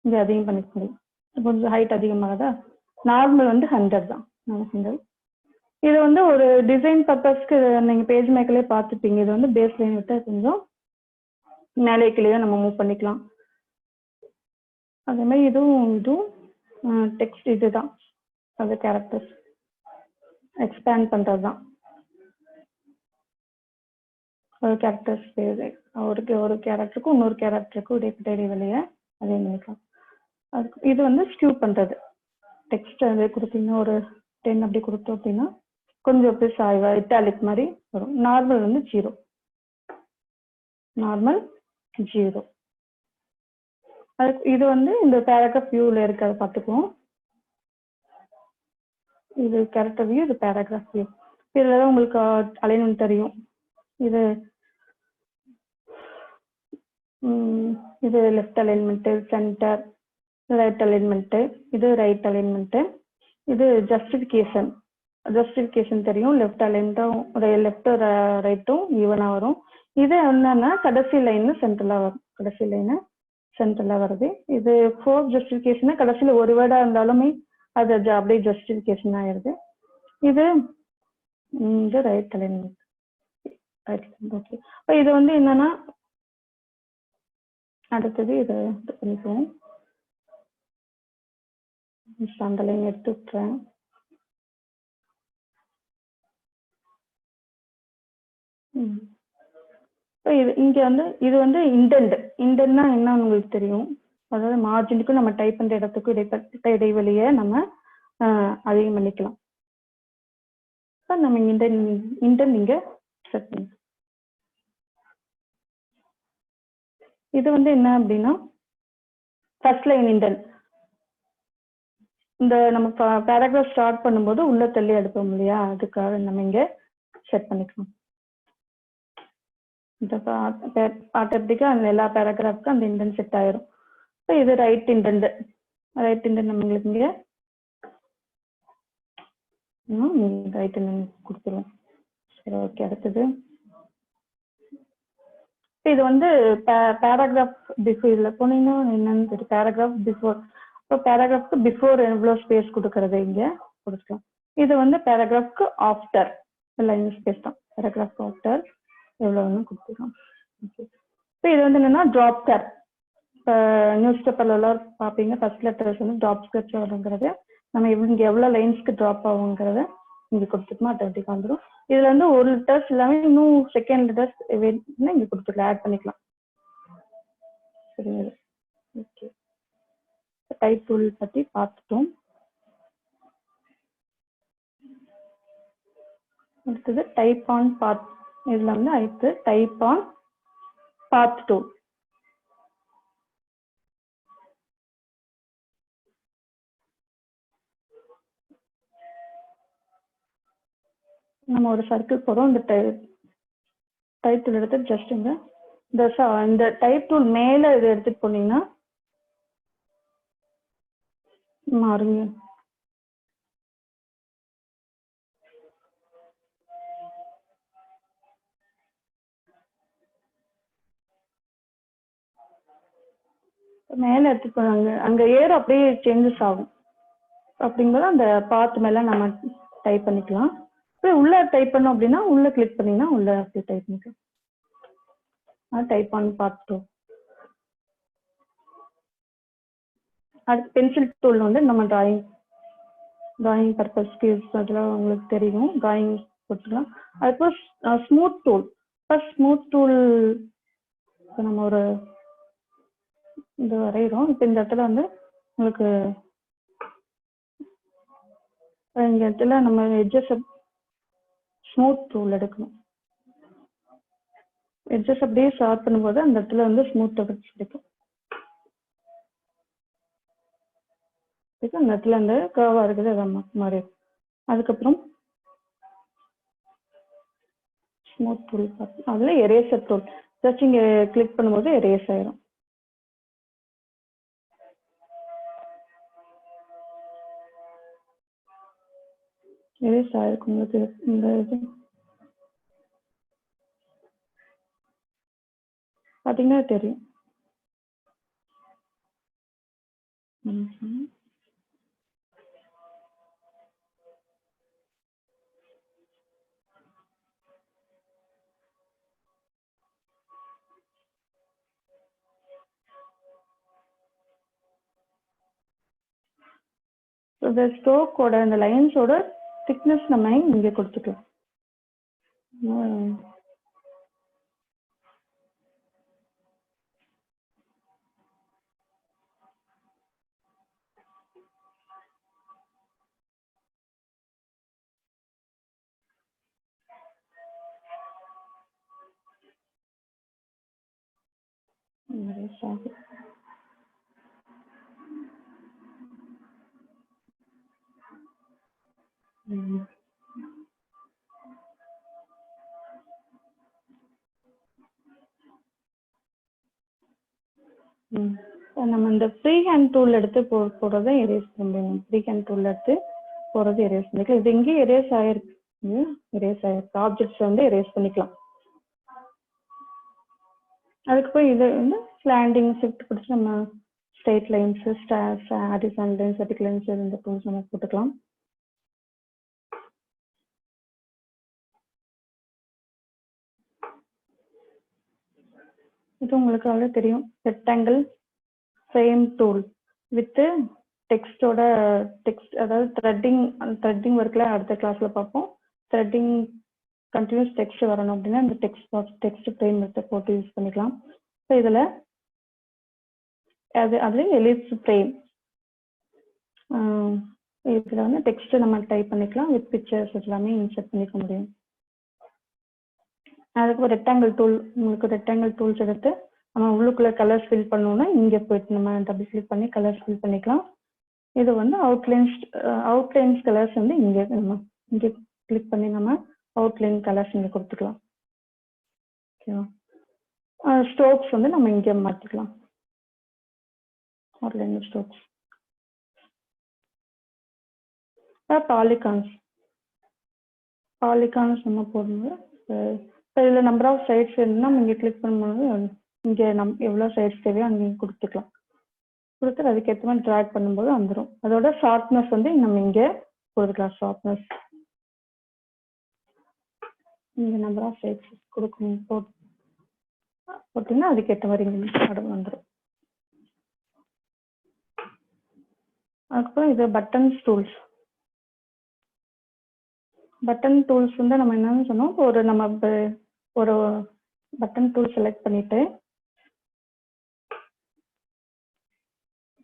இங்க அதிகம் பண்ணிக்க முடியும். கொஞ்சம் ஹைட் அதிகமாகதா, நார்மல் வந்து 100 தான். 100. இது வந்து ஒரு டிசைன் பர்பஸ்க்கு நீங்க பேஜ் மேக்கர்லயே பார்த்துப்பீங்க. இது வந்து பேஸ் லைன் விட்டு கொஞ்சம் மேலே கீழே நம்ம மூவ் பண்ணிக்கலாம். அதே மாதிரி இதுவும் டெக்ஸ்ட் இதுதான், அது கேரக்டர்ஸ் எக்ஸ்பேண்ட் பண்றது தான். ஒரு கேரக்டர்ஸ் ஒரு கேரக்டருக்கும் இன்னொரு கேரக்டருக்கும் இடைப்பட்ட இடைவெளியை அதே பண்ணிக்கலாம். இது வந்து ஸ்கியூ பண்றது. டெக்ஸ்ட் அது கொடுத்தீங்கன்னா ஒரு 10 அப்படி கொடுத்தோம் அப்படின்னா கொஞ்சம் அப்படி சாய்வா இட்டாலிக் மாதிரி வரும். நார்மல் வந்து 0. நார்மல் 0. அதுக்கு இது வந்து இந்த பேராகிராஃப் வியூல இருக்கிறத பார்த்துக்குவோம். இது கேரக்டர் வியூ, இது பேராகிராஃப் வியூ. இதுல தான் உங்களுக்கு அலைன்மெண்ட் தெரியும். இது இது left alignment, centre, right alignment, இது ரைட் அலைன்மெண்ட், இது ஜஸ்டிஃபிகேஷன். ஜஸ்டிஃபிகேஷன் தெரியும். லெஃப்ட் அலைன்மெண்ட்டும் லெஃப்ட் ரைட்டும் ஈவனா வரும். இது என்னன்னா கடைசி லைன் சென்டர்ல வரும். கடைசி லைன் சென்டர்ல வருது. இது ஃபோர்த் ஜஸ்டிஃபிகேஷன் கடைசியில ஒரு வேர்டா இருந்தாலுமே அது அப்படியே ஜஸ்டிஃபிகேஷன் ஆயிருது. இது இந்த ரைட் அலைன்மெண்ட். ஓகே. இது வந்து என்னன்னா அடுத்தது இதை பண்ணிக்குவோம். அந்த லைன் எடுத்து விட்டுறேன். இது இங்க வந்து இது வந்து இண்டென்ட்னா என்னன்னு உங்களுக்கு தெரியும். அதாவது மார்ஜினுக்கும் நம்ம டைப் பண்ற இடத்துக்கும் இடைப்பட்ட இடைவெளியை நம்ம அதிகம் பண்ணிக்கலாம். நம்ம இண்டென்ட் இங்க செட் பண்ணி இது வந்து என்ன அப்படின்னா ஃபர்ஸ்ட் லைன் இண்டென்ட். இந்த நம்ம பேராகிராஃப் ஸ்டார்ட் பண்ணும்போது உள்ள தள்ளி எடுப்போம் இல்லையா, அதுக்காக நம்ம இங்க செட் பண்ணிக்கணும். இந்த ஆட்டோமேட்டிக்கா அந்த எல்லா பேராகிராஃப்க்கும் அந்த இண்டென்ட் செட் ஆயிரும். இது ரைட் இண்டென்ட். ரைட் இண்டென்ட் நம்மளுக்கு இங்க ரைட் இண்டென்ட் கொடுத்துருவோம். சரி, ஓகே. அடுத்தது இது வந்து பேராகிராஃப் பிஃபோர். இதுல போனீங்கன்னா என்னன்னு தெரியும். Paragraph before. இப்போ பேராகிராஃப்க்கு பிஃபோர் எவ்வளோ ஸ்பேஸ் கொடுக்கறது இங்க கொடுக்கலாம். இது வந்து பேராகிராஃப்க்கு ஆஃப்டர் லைன் ஸ்பேஸ் தான். பேராகிராஃப்க்கு ஆஃப்டர் எவ்வளோன்னு கொடுத்துக்கலாம். ஓகே. இப்போ இது வந்து என்னன்னா ட்ராப்டர். இப்போ நியூஸ் பேப்பர்ல எல்லாம் பார்ப்பீங்க, ஃபர்ஸ்ட் லெட்டர்ஸ் வந்து ட்ராப் ஸ்கெட்ச் வருங்கிறது. நம்ம இங்க எவ்வளோ லைன்ஸ்க்கு ட்ராப் ஆகுங்கிறத இங்க கொடுத்துக்கணும். ஆட்டோமேட்டிக்கா வந்துடும். இதுல வந்து ஒரு லெட்டர்ஸ் எல்லாமே இன்னும் செகண்ட் லெட்டர்ஸ் வேணும்னா இங்க கொடுத்துக்கலாம், ஆட் பண்ணிக்கலாம். சரிங்க. ஓகே. டைப் டூல் பத்தி பார்த்துட்டோம். அடுத்தது டைப் ஆன் பாத். இதுல வந்து அடுத்து டைப் ஆன் பாத் டூல். நம்ம ஒரு சர்க்கிள் போறோம். இந்த டைப் டூல் எடுத்து ஜஸ்ட் இந்த டைப் டூல் மேல இதை எடுத்துட்டு போனீங்கன்னா மாறுங்க. மேல எடுத்துட்டு போனாங்க அங்க ஏர் அப்படியே சேஞ்சஸ் ஆகும். அப்படிங்கும்போது அந்த பாத் மேல நம்ம டைப் பண்ணிக்கலாம். உள்ள டைப் பண்ணோம் அப்படின்னா உள்ள கிளிக் பண்ணீங்கன்னா உள்ள அப்படி டைப் பண்ணிக்கலாம். Type on path tool. அடுத்து பென்சில் டூல் வந்து நம்ம டிராயிங் பர்பஸ்க்கு யூஸ் அதெல்லாம் உங்களுக்கு தெரியும். டிராயிங் போட்டுக்கலாம். அதுக்கப்புறம் ஸ்மூத் டூல். ஸ்மூத் டூல் நம்ம ஒரு இது வரைகிறோம். இப்போ இந்த இடத்துல வந்து உங்களுக்கு இந்த இடத்துல நம்ம எட்ஜஸ் ஸ்மூத் டூல் எடுக்கணும். எட்ஜஸ் அப்படியே ஷார்ட் பண்ணும்போது அந்த இடத்துல வந்து ஸ்மூத் எஃபெக்ட்ஸ் கிடைக்கும். அந்த இடத்துல அந்த கர்வா இருக்குது அதை மாதிரி. அதுக்கப்புறம் ஸ்மூத் டூல் அதுல எரேசர் டூல். ஜஸ்ட் இங்க கிளிக் பண்ணும்போது எரேஸ் ஆயிரும். எரேஸ் ஆயிருக்கும் உங்களுக்கு இந்த இது பாத்தீங்கன்னா தெரியும். இந்த ஸ்ட்ரோக்கோட இந்த லைன்ஸோட திக்னஸ் நம்ம இங்க கொடுத்துக்கலாம். erase ஆகுது. நம்ம இந்த ஃப்ரீ ஹேண்ட் டூல் எடுத்து போடுறத எரேஸ் பண்ணிடணும். ஃப்ரீ ஹேண்ட் டூல் எடுத்து போடுறது எரேஸ் பண்ணிக்கலாம். இது இங்கேயே எரேஸ் ஆயிருக்கு. ஆப்ஜெக்ட்ஸ் வந்து எரேஸ் பண்ணிக்கலாம். அதுக்கு போய் இது வந்து ஸ்லாண்டிங் ஷிஃப்ட் பிடிச்சி நம்ம straight lines, horizontal lines, vertical lines இந்த டூல்ஸ் நம்ம போட்டுக்கலாம். இது உங்களுக்கு ஆல்ரெடி தெரியும். ரெக்டாங்கிள் ஃப்ரேம் டூல் வித் டெக்ஸ்டோட டெக்ஸ்ட், அதாவது த்ரெட்டிங் ஒர்க்ல அடுத்த கிளாஸ்ல பார்ப்போம். த்ரெட்டிங் கண்டினியூஸ் டெக்ஸ்ட் வரணும் அப்படின்னா இந்த டெக்ஸ்ட் ஃப்ரேம் போட்டு யூஸ் பண்ணிக்கலாம். ஸோ இதில் அது எலிப்ஸ் ஃப்ரேம், இதில் வந்து டெக்ஸ்ட் நம்ம டைப் பண்ணிக்கலாம். வித் பிக்சர்ஸ் எல்லாமே இன்சர்ட் பண்ணிக்க முடியும். அதுக்கு ரெக்டாங்கிள் டூல், உங்களுக்கு ரெக்டாங்கிள் டூல்ஸ் எடுத்து நம்ம உள்ளுக்குள்ள கலர்ஸ் ஃபில் பண்ணோம்னா இங்கே போயிட்டு நம்ம டபுள் கிளிக் பண்ணி கலர்ஸ் ஃபில் பண்ணிக்கலாம். இது வந்து அவுட்லைன்ஸ் கலர்ஸ் வந்து இங்கே கிளிக் பண்ணி நம்ம அவுட்லைன் கலர்ஸ் இங்கே கொடுத்துக்கலாம். ஓகேவா? ஸ்ட்ரோக்ஸ் வந்து நம்ம இங்கே மாற்றிக்கலாம். அவுட்லைன் ஸ்ட்ரோக்ஸ், பாலிகான்ஸ் நம்ம போடணும். இதில் நம்பர் ஆஃப் சைட்ஸ் வேணும்னா நம்ம இங்கே கிளிக் பண்ணும்போது இங்கே எவ்வளோ சைட்ஸ் தேவையோ அங்கே கொடுத்துக்கலாம். கொடுத்துட்டு அதுக்கேற்ற மாதிரி ட்ராக் பண்ணும்போது வந்துடும். அதோட ஷார்ப்னஸ் வந்து நம்ம இங்கே கொடுத்துக்கலாம். ஷார்ப்னஸ் இங்கே நம்பர் ஆஃப் சைட்ஸ் கொடுக்கணும் போட்டிங்கன்னா அதுக்கேற்ற மாதிரி இங்கே வந்துடும். அதுக்கப்புறம் இது பட்டன் டூல்ஸ் வந்து நம்ம என்னன்னு சொன்னோம், ஒரு பட்டன் டூல் செலக்ட் பண்ணிட்டு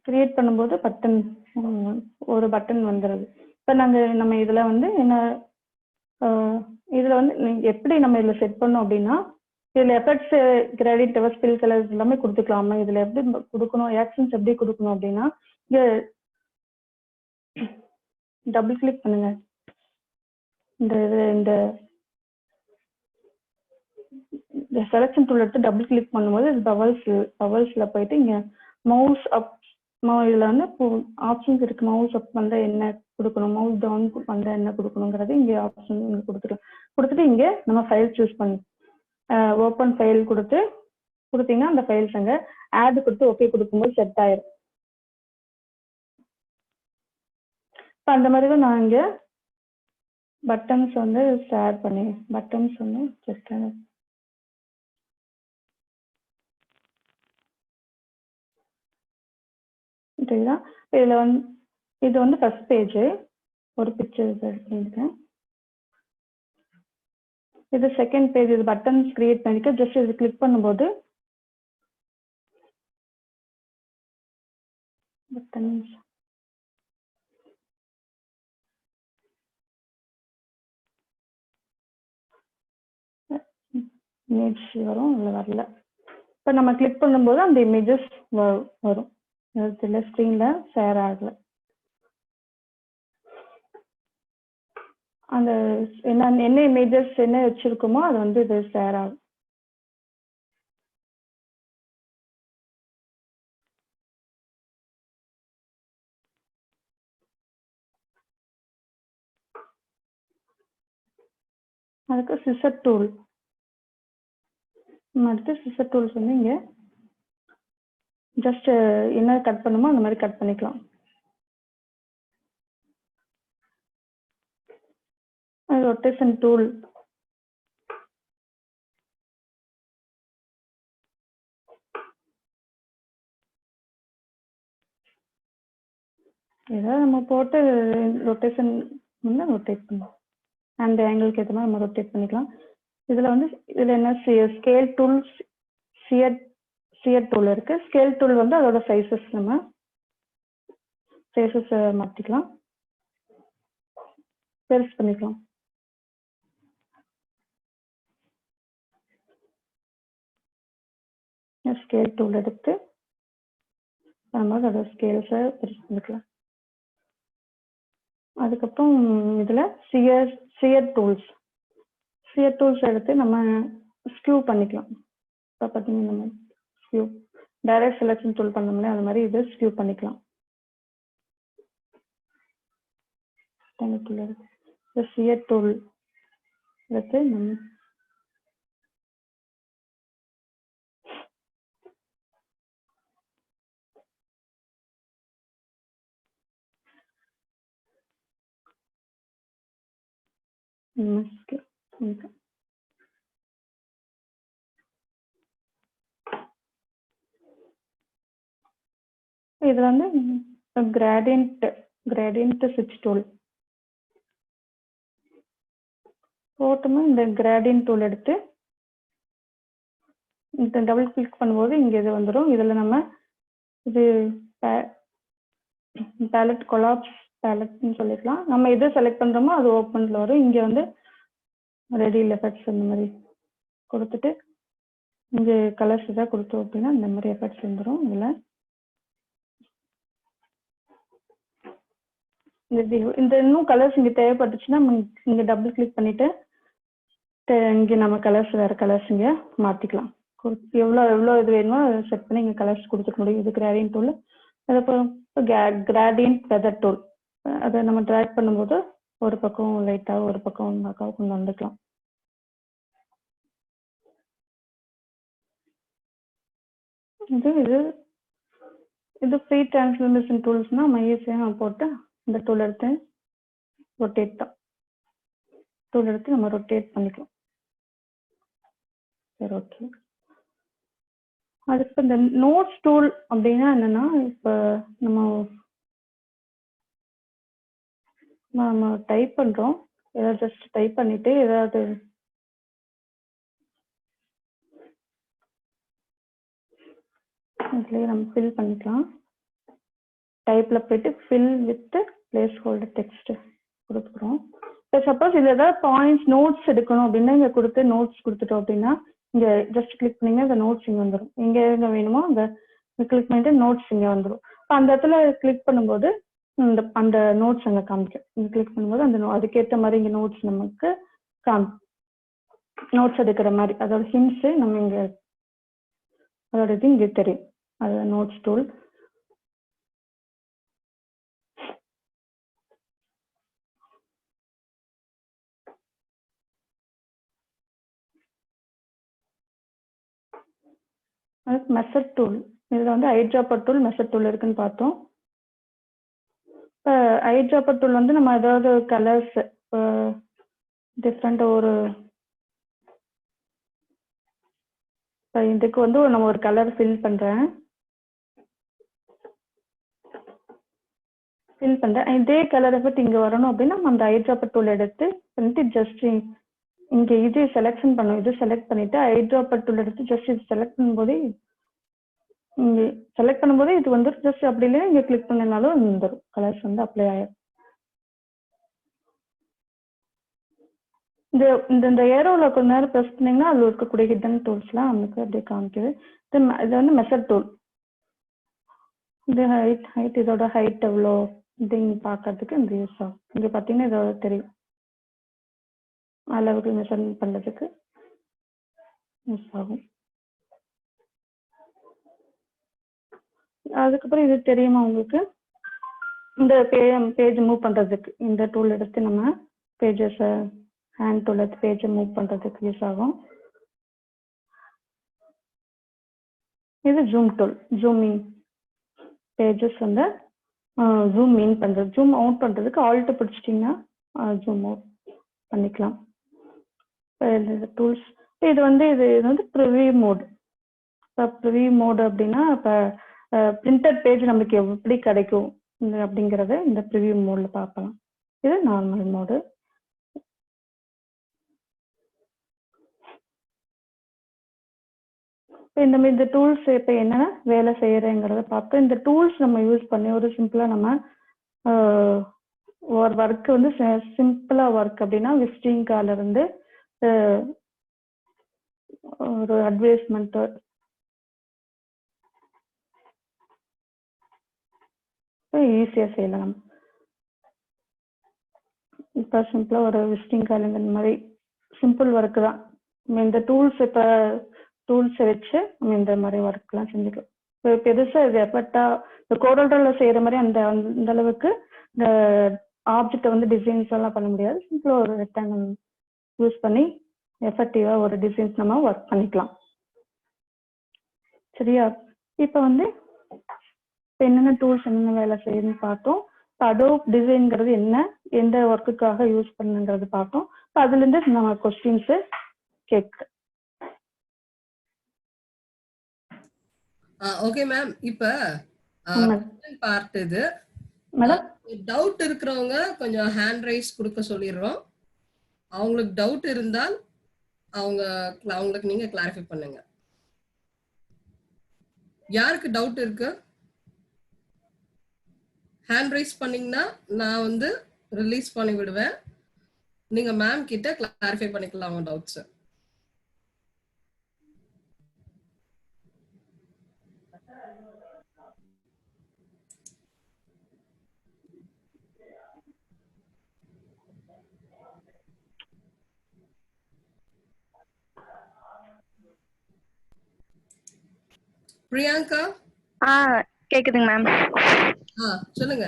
கிரியேட் பண்ணும்போது ஒரு பட்டன் வந்துடுது. இப்போ நம்ம இதில் வந்து என்ன, இதில் வந்து எப்படி நம்ம இதில் செட் பண்ணோம் அப்படின்னா, இதில் எஃபெக்ட்ஸ், கிரெடிட், ஸ்பில் கலர்ஸ் எல்லாமே கொடுத்துக்கலாமா. இதில் எப்படி கொடுக்கணும், ஆக்ஷன்ஸ் எப்படி கொடுக்கணும் அப்படின்னா, இங்கே டபுள் கிளிக் பண்ணுங்க. இந்த செலக்ஷன் டூல் எடுத்து டபுள் கிளிக் பண்ணும்போது பவல்ஸ்ல போயிட்டு இங்க மவுஸ் அப், இதுல வந்து ஆப்ஷன்ஸ் இருக்கு. மவுஸ் அப் வந்தா என்ன கொடுக்கணும், மவுஸ் டவுன் வந்தா என்ன கொடுக்கணுங்கிறது இங்க ஆப்ஷன் கொடுத்துட்டு இங்க நம்ம ஃபைல் சூஸ் பண்ணி ஓப்பன் ஃபைல் கொடுத்தீங்கன்னா அந்த ஃபைல்ஸ் அங்க ஆட் கொடுத்து ஓகே கொடுக்கும்போது செட் ஆயிரும். இப்போ அந்த மாதிரி தான் நான் இங்க பட்டன்ஸ் வந்து ஷேர் பண்ணி பட்டன்ஸ் வந்து செக் சரிங்களா. இதுல வந்து இது வந்து ஃபர்ஸ்ட் பேஜ், ஒரு பிக்சர் பண்ணிருக்கேன். இது செகண்ட் பேஜ், இது பட்டன்ஸ் கிரியேட் பண்ணிட்டு ஜஸ்ட் இது கிளிக் பண்ணும்போது பட்டன்ஸ் இமேஜ் வரும், இல்லை வரல. இப்போ நம்ம கிளிக் பண்ணும்போது அந்த இமேஜஸ் வரும். ஸ்க்ரீன்ல ஷேர் ஆகல. அந்த என்ன இமேஜஸ் என்ன வச்சிருக்கோமோ அது வந்து இது ஷேர் ஆகும். அதுக்கு சிசர் டூல் அடுத்து சிசர் டூல்ஸ் வந்து இங்க ஜஸ்ட் என்ன கட் பண்ணுமோ அந்த மாதிரி கட் பண்ணிக்கலாம். ரொட்டேஷன் டூல் ஏதாவது நம்ம போட்டு ரொட்டேஷன் ரொட்டேட் பண்ணலாம். அந்த ஆங்கிளுக்கு ஏற்ற மாதிரி நம்ம ரொட்டேட் பண்ணிக்கலாம். இதுல வந்து இதுல என்ன ஸ்கேல் டூல்ஸ், சியர் டூல் இருக்கு. ஸ்கேல் டூல் வந்து அதோட சைஸஸ் நம்ம சைஸஸ் மாத்திக்கலாம், பெருசு பண்ணிக்கலாம். ஸ்கேல் டூல் எடுத்து நம்ம அதோட ஸ்கேல்ஸை பிரிச்சு பண்ணிக்கலாம். அதுக்கப்புறம் இதில் சியர் டூல்ஸ் எடுத்து நம்ம ஸ்கியூ பண்ணிக்கலாம். இப்போ பார்த்தீங்கன்னா நம்ம ஸ்கியூ டைரக்ட் செலக்ஷன் டூல் பண்ணோம்ல, அது மாதிரி இது ஸ்கியூ பண்ணிக்கலாம். சியர் டூல் எடுத்து நம்ம இது வந்து கிரேடியன்ட் ஸ்விட்ச் டூல் போட்டோம்னா இந்த கிரேடியன்ட் டூல் எடுத்து இந்த டபுள் கிளிக் பண்ணும்போது இங்கே இது வந்துடும். இதில் நம்ம இது பேலட் கொலாப்ஸ் பேலட்னு சொல்லிக்கலாம். நம்ம எது செலக்ட் பண்ணுறோமோ அது ஓப்பனில் வரும். இங்கே வந்து ரெடியில் எஃபெக்ட்ஸ் இந்த மாதிரி கொடுத்துட்டு இங்கே கலர்ஸ் இதாக கொடுத்தோம் அப்படின்னா இந்த மாதிரி எஃபெக்ட்ஸ் வந்துடும். இதில் இந்த இன்னும் கலர்ஸ் இங்கே தேவைப்பட்டுச்சுன்னா இங்கே டபுள் கிளிக் பண்ணிவிட்டு இங்கே நம்ம கலர்ஸ் வேறு கலர்ஸ் இங்கே மாற்றிக்கலாம். எவ்வளோ இது வேணுமோ அதை செட் பண்ணி இங்கே கலர்ஸ் கொடுத்துக்க முடியும். இது கிரேடியன்ட் டூல். அதுக்கப்புறம் கிரேடியன்ட் வெதர் டூல், அதை நம்ம ட்ராக் பண்ணும்போது ஒரு பக்கம் லைட்டாக ஒரு பக்கம் அக்காவும் கொண்டு வந்துக்கலாம். இது ஃப்ரீ டிரான்ஸ்ஃபர்மேஷன் டூல்ஸ்னா நம்ம ஈஸியாக போட்டு இந்த டூல் எடுத்து நம்ம ரொட்டேட் பண்ணிக்கலாம். சரி, ஓகே. அதுக்கு இந்த நோட்ஸ் டூல் அப்படின்னா என்னன்னா, இப்போ நம்ம டைப் பண்றோம், ஏதாவது ஜஸ்ட் டைப் பண்ணிட்டு ஏதாவது இதுலயே நம்ம ஃபில் பண்ணிக்கலாம். டைப்ல போயிட்டு fill with place holder text கொடுக்குறோம். இப்போ சப்போஸ் இதில் ஏதாவது பாயிண்ட்ஸ் நோட்ஸ் எடுக்கணும் அப்படின்னா இங்கே கொடுத்து நோட்ஸ் கொடுத்துட்டோம் அப்படின்னா இங்கே ஜஸ்ட் கிளிக் பண்ணிங்கன்னா இந்த நோட்ஸ் இங்கே வந்துடும். எங்கே எங்கே வேணுமோ அங்கே கிளிக் பண்ணிட்டு நோட்ஸ் இங்கே வந்துடும். இப்போ அந்த இடத்துல கிளிக் பண்ணும்போது அந்த நோட்ஸ் அங்கே காமிக்கும். இங்கே கிளிக் பண்ணும்போது அதுக்கேற்ற மாதிரி இங்கே நோட்ஸ் நமக்கு நோட்ஸ் எடுக்கிற மாதிரி அதோட ஹிண்ட்ஸு நம்ம இங்கே அதோட இது இங்கே தெரியும். அது நோட்ஸ் டூல். அதுக்கு மெஷர் டூல். இதில் வந்து ஐட்ராப்பர் டூல், மெஷர் டூல் இருக்குன்னு பார்த்தோம். இப்போ ஐட்ராப்பர் டூல் வந்து நம்ம ஏதாவது கலர்ஸ் டிஃப்ரெண்ட் இப்போ இதுக்கு வந்து நம்ம ஒரு கலர் ஃபில் பண்ணுறேன். இதே கலர் எஃபெக்ட் இங்கே வரணும் அப்படின்னா நம்ம அந்த ஐட்ராப்பர் டூல் எடுத்து பண்ணிட்டு ஜஸ்ட் இங்கே இது செலெக்ஷன் பண்ணும். இது செலக்ட் பண்ணிட்டு ஐட்ராப்பர் டூல் எடுத்து ஜஸ்ட் இது செலக்ட் பண்ணும்போதே இங்கே செலக்ட் பண்ணும்போது இது வந்து ஜஸ்ட் அப்படி இல்லையா இங்கே கிளிக் பண்ணினாலும் வந்துடும். கலர்ஸ் வந்து அப்ளை ஆயிடும். இந்த ஏரோவில் கொஞ்ச நேரம் ப்ரெஸ் பண்ணிங்கன்னா அதில் இருக்கக்கூடிய ஹிடன் டூல்ஸ்லாம் நமக்கு அப்படியே காமிக்குது. இது வந்து மெஷர் டூல். இது ஹைட் இதோட ஹைட் எவ்வளோ அப்படின்னு பார்க்கறதுக்கு இந்த யூஸ் ஆகும். இங்கே பார்த்தீங்கன்னா இதோட தெரியும் அளவுக்கு மெஷர் பண்ணுறதுக்கு யூஸ் ஆகும். அதுக்கப்புறம் இது தெரியுமா உங்களுக்கு, இந்த பேஜ் மூவ் பண்ணுறதுக்கு இந்த டூல் எடுத்து நம்ம பேஜஸை ஹேண்ட் டூல் எடுத்து பேஜை மூவ் பண்ணுறதுக்கு யூஸ் ஆகும். இது ஜூம் டூல். ஜூமிங் பேஜஸ் வந்து ஜூம் இன் பண்ணுறது, ஜூம் அவுட் பண்ணுறதுக்கு ஆல்ட்டு பிடிச்சிட்டிங்கன்னா ஜூம் அவுட் பண்ணிக்கலாம். இந்த டூல்ஸ் இது வந்து ப்ரிவியூ மோட். இப்போ ப்ரிவியூ மோட் அப்படின்னா இப்போ பிரிண்டட் பேஜ் நமக்கு எப்படி கிடைக்கும் அப்படிங்கிறத இந்த ப்ரிவியூ மோடில் பார்க்கலாம். இது நார்மல் மோடு. இந்த டூல்ஸ் இப்போ என்னென்ன வேலை செய்யறேங்கிறத பார்த்து இந்த டூல்ஸ் நம்ம யூஸ் பண்ணி ஒரு சிம்பிளாக நம்ம ஒரு ஒர்க் வந்து சிம்பிளாக ஒர்க் அப்படின்னா விசிட்டிங் கார்டில் இருந்து ஒரு அட்வர்டைஸ்மெண்ட் ஈஸியா செய்யலாம் நம்ம. இப்போ சிம்பிளா ஒரு விசிட்டிங் கார்டு இந்த மாதிரி சிம்பிள் ஒர்க் தான். இந்த டூல்ஸ் இப்போ டூல்ஸ் வச்சு நம்ம இந்த மாதிரி ஒர்க்லாம் செஞ்சுக்கலாம். இப்போ பெருசா இது எஃபர்ட்டா இந்த கோடல்ல செய்யற மாதிரி அந்த அந்த அளவுக்கு இந்த ஆப்ஜெக்டை வந்து டிசைன்ஸ் எல்லாம் பண்ண முடியாது. சிம்பிளா ஒரு ரெக்டாங்கிள் யூஸ் பண்ணி எஃபெக்டிவா ஒரு டிசைன்ஸ் நம்ம ஒர்க் பண்ணிக்கலாம். சரியா? இப்போ வந்து என்னென்ன டூல்ஸ் என்னென்ன வேலை செய்யுதுன்னு பார்த்தோம். அடோப் டிசைன்ங்கிறது என்ன, எந்த ஒர்க்குக்காக யூஸ் பண்ணுங்கிறது பார்த்தோம். அதுல இருந்து நம்ம கொஸ்டின்ஸ் கேட்க. Okay ma'am. இப்ப பார்ட் இது மேடம் டவுட் இருக்கிறவங்க கொஞ்சம் ஹேண்ட் ரைஸ் கொடுக்க சொல்லிடுறோம். அவங்களுக்கு டவுட் இருந்தால் அவங்களுக்கு நீங்க கிளாரிஃபை பண்ணுங்க. யாருக்கு டவுட் இருக்கு ஹேண்ட் ரைஸ் பண்ணீங்கன்னா நான் வந்து ரிலீஸ் பண்ணி விடுவேன். நீங்க மேம் கிட்ட கிளாரிஃபை பண்ணிக்கலாம் உங்க டவுட்ஸ். பிரியங்கா கேக்குதுங்க மேம். சொல்லுங்க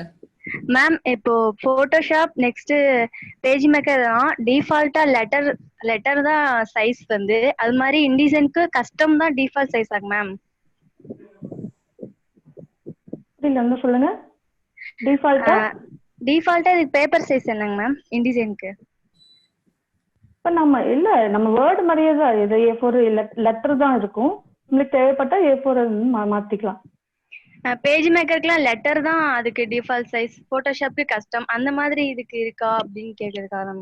மேம். இப்போ போட்டோஷாப் நெக்ஸ்ட் பேஜ் மேக்கர் தான் டிஃபால்ட்டா லெட்டர் தான் சைஸ் வந்து, அது மாதிரி இன்டிசைனுக்கு கஸ்டம் தான் டிஃபால்ட் சைஸ் ஆகும் மேம். இல்ல சொல்லுங்க. டிஃபால்ட்டா இது பேப்பர் சைஸ் என்னங்க மேம் இன்டிசைனுக்கு? இப்ப நம்ம வேர்ட் மாதிரியே தான் இது A4 லெட்டர் தான் இருக்கும். உங்களுக்கு தேவைப்பட்டா A4 மாத்திக்கலாம். பேஜ் மேக்கர்க்குலாம் லெட்டர் தான் அதுக்கு டிஃபால்ட் சைஸ், போட்டோஷாப்க்கு கஸ்டம் அந்த மாதிரி இதுக்கு இருக்கா அப்படின்னு கேக்குறதுக்காக.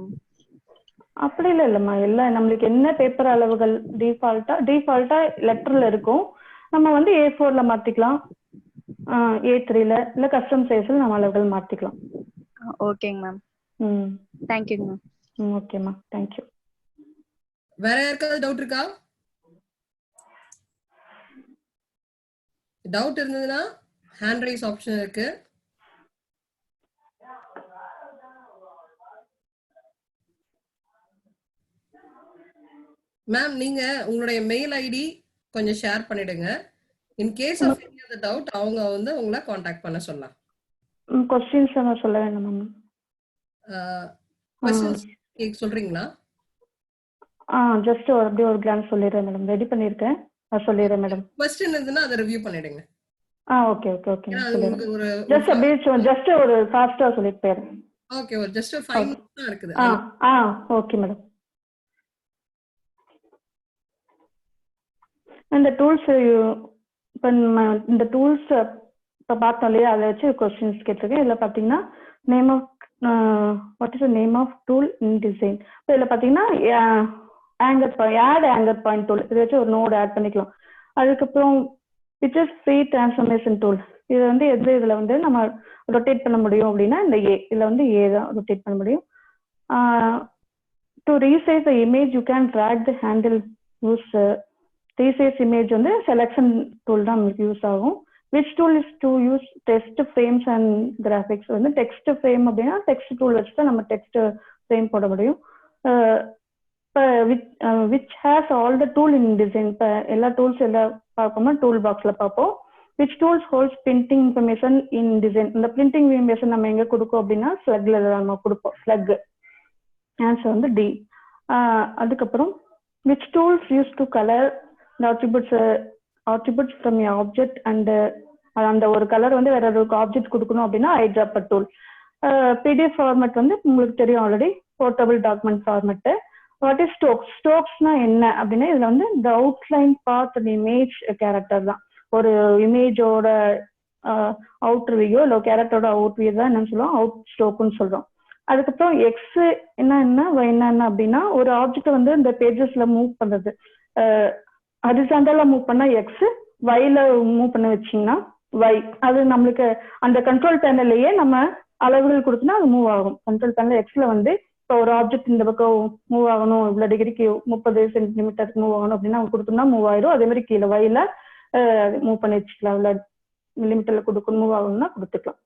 அப்படி இல்லம்மா, எல்லாம் நம்மளுக்கு என்ன பேப்பர் அளவுகள் டிஃபால்ட்டா லெட்டர்ல இருக்கும். நம்ம வந்து A4ல மாத்திக்கலாம், A3ல இல்ல கஸ்டம் சைஸ்ல நம்ம அளவுகள் மாத்திக்கலாம். ஓகேங்க மேம். தேங்க்யூங்க மேம். ஓகேம்மா, தேங்க்யூ. வேற யாருக்காவது டவுட் இருக்கா? டவுட் இருந்ததுன்னா ஹேண்ட் ரைஸ் ஆப்ஷன் இருக்கு. மேம் நீங்க உங்களுடைய மெயில் ஐடி கொஞ்சம் ஷேர் பண்ணிடுங்க. In case of any other doubt அவங்க வந்து உங்களை காண்டாக்ட் பண்ண சொல்லலாம். क्वेश्चंस நான் சொல்ல வேண்டாம் மேம். क्वेश्चंस கேக் சொல்றீங்களா? ஜஸ்ட் அப்படியே ஒரு glance சொல்லிறேன் மேடம். ரெடி பண்ணிருக்கேன், நான் சொல்லிறேன் மேடம். क्वेश्चन இருந்தனா அத ரிவ்யூ பண்ணிடுங்க. Okay okay okay. ஜஸ்ட் அப்படியே ஜஸ்ட் ஒரு ஃபாஸ்டா சொல்லிட்டு போறேன். ஓகே, ஒரு ஜஸ்ட் 5 மினிட்ஸ் தான் இருக்குது. Okay madam. இந்த டூல்ஸ் இந்த டூல்ஸ் இப்போ பார்த்தோம் இல்லையா, அதை வச்சு கொஸ்டின்ஸ் கேட்டிருக்கேன். இதில் பார்த்தீங்கன்னா what is the name of tool InDesign. இப்போ இதில் பார்த்தீங்கன்னா ஆட் ஆங்கர் பாயிண்ட் டூல், இதை வச்சு ஒரு நோட் ஆட் பண்ணிக்கலாம். அதுக்கப்புறம் பிக்சர்ஸ் ஃப்ரீ டிரான்ஸ்ஃபர்மேஷன் டூல், இது வந்து இதில் வந்து நம்ம ரொட்டேட் பண்ண முடியும் அப்படின்னா இந்த இதில் வந்து தான் ரொட்டேட் பண்ண முடியும். To resize the image you can drag the handle use resize image வந்து செலெக்ஷன் டூல் தான் நமக்கு யூஸ் ஆகும். Which tool is to use text frames and graphics. வந்து டெக்ஸ்ட் ஃப்ரேம் அப்படின்னா டெக்ஸ்ட் டூல் வச்சு தான் நம்ம டெக்ஸ்ட் ஃப்ரேம் போட முடியும். இப்போ which has all the tool InDesign. இப்போ எல்லா டூல்ஸ் எல்லாம் பார்ப்போம்னா டூல் பாக்ஸில் பார்ப்போம். Which tools holds printing information InDesign. இந்த பிரிண்டிங் இன்ஃபர்மேஷன் நம்ம எங்கே கொடுக்கும் அப்படின்னா ஸ்லக்ல நம்ம கொடுப்போம். ஸ்லக் ஆன்சர் வந்து டி. அதுக்கப்புறம் which tools use to colour attributes from your object and அந்த ஒரு கலர் வந்து வேற ஒரு ஆப்ஜெக்ட் கொடுக்கணும் அப்படின்னா ஐட்ராப்பர் டூல். PDF ஃபார்மேட் வந்து உங்களுக்கு தெரியும் already, portable document format. What is ஸ்டோக்ஸ்னா என்ன அப்படின்னா இதுல வந்து இந்த அவுட்லைன் பார்ட் அந்த இமேஜ் கேரக்டர் தான். ஒரு இமேஜோட அவுட் வியூ இல்லை கேரக்டரோட அவுட் வியூ தான் என்னன்னு சொல்லுவோம், அவுட் ஸ்டோக்குன்னு சொல்றோம். அதுக்கப்புறம் எக்ஸ் என்ன அப்படின்னா ஒரு ஆப்ஜெக்ட் வந்து இந்த பேஜஸ்ல மூவ் பண்றது. ஹரிசாண்டலா மூவ் பண்ணா எக்ஸ், வைல மூவ் பண்ண வச்சிங்கன்னா வை. அது நம்மளுக்கு அந்த கண்ட்ரோல் பேனல்லையே நம்ம அளவுகள் கொடுத்தோம்னா அது மூவ் ஆகும். கண்ட்ரோல் பேனல் எக்ஸ்ல வந்து இப்போ ஒரு ஆப்ஜெக்ட் இந்த பக்கம் மூவ் ஆகணும், இவ்வளோ டிகிரிக்கு 30 சென்டிமீட்டருக்கு மூவ் ஆகணும் அப்படின்னா அவங்க கொடுத்தோம்னா மூவ் ஆயிடும். அதே மாதிரி கீழே வைல மூவ் பண்ணி வச்சுக்கலாம், இவ்வளோ மில்லிமீட்டர்ல மூவ் ஆகணும்னா கொடுத்துக்கலாம்.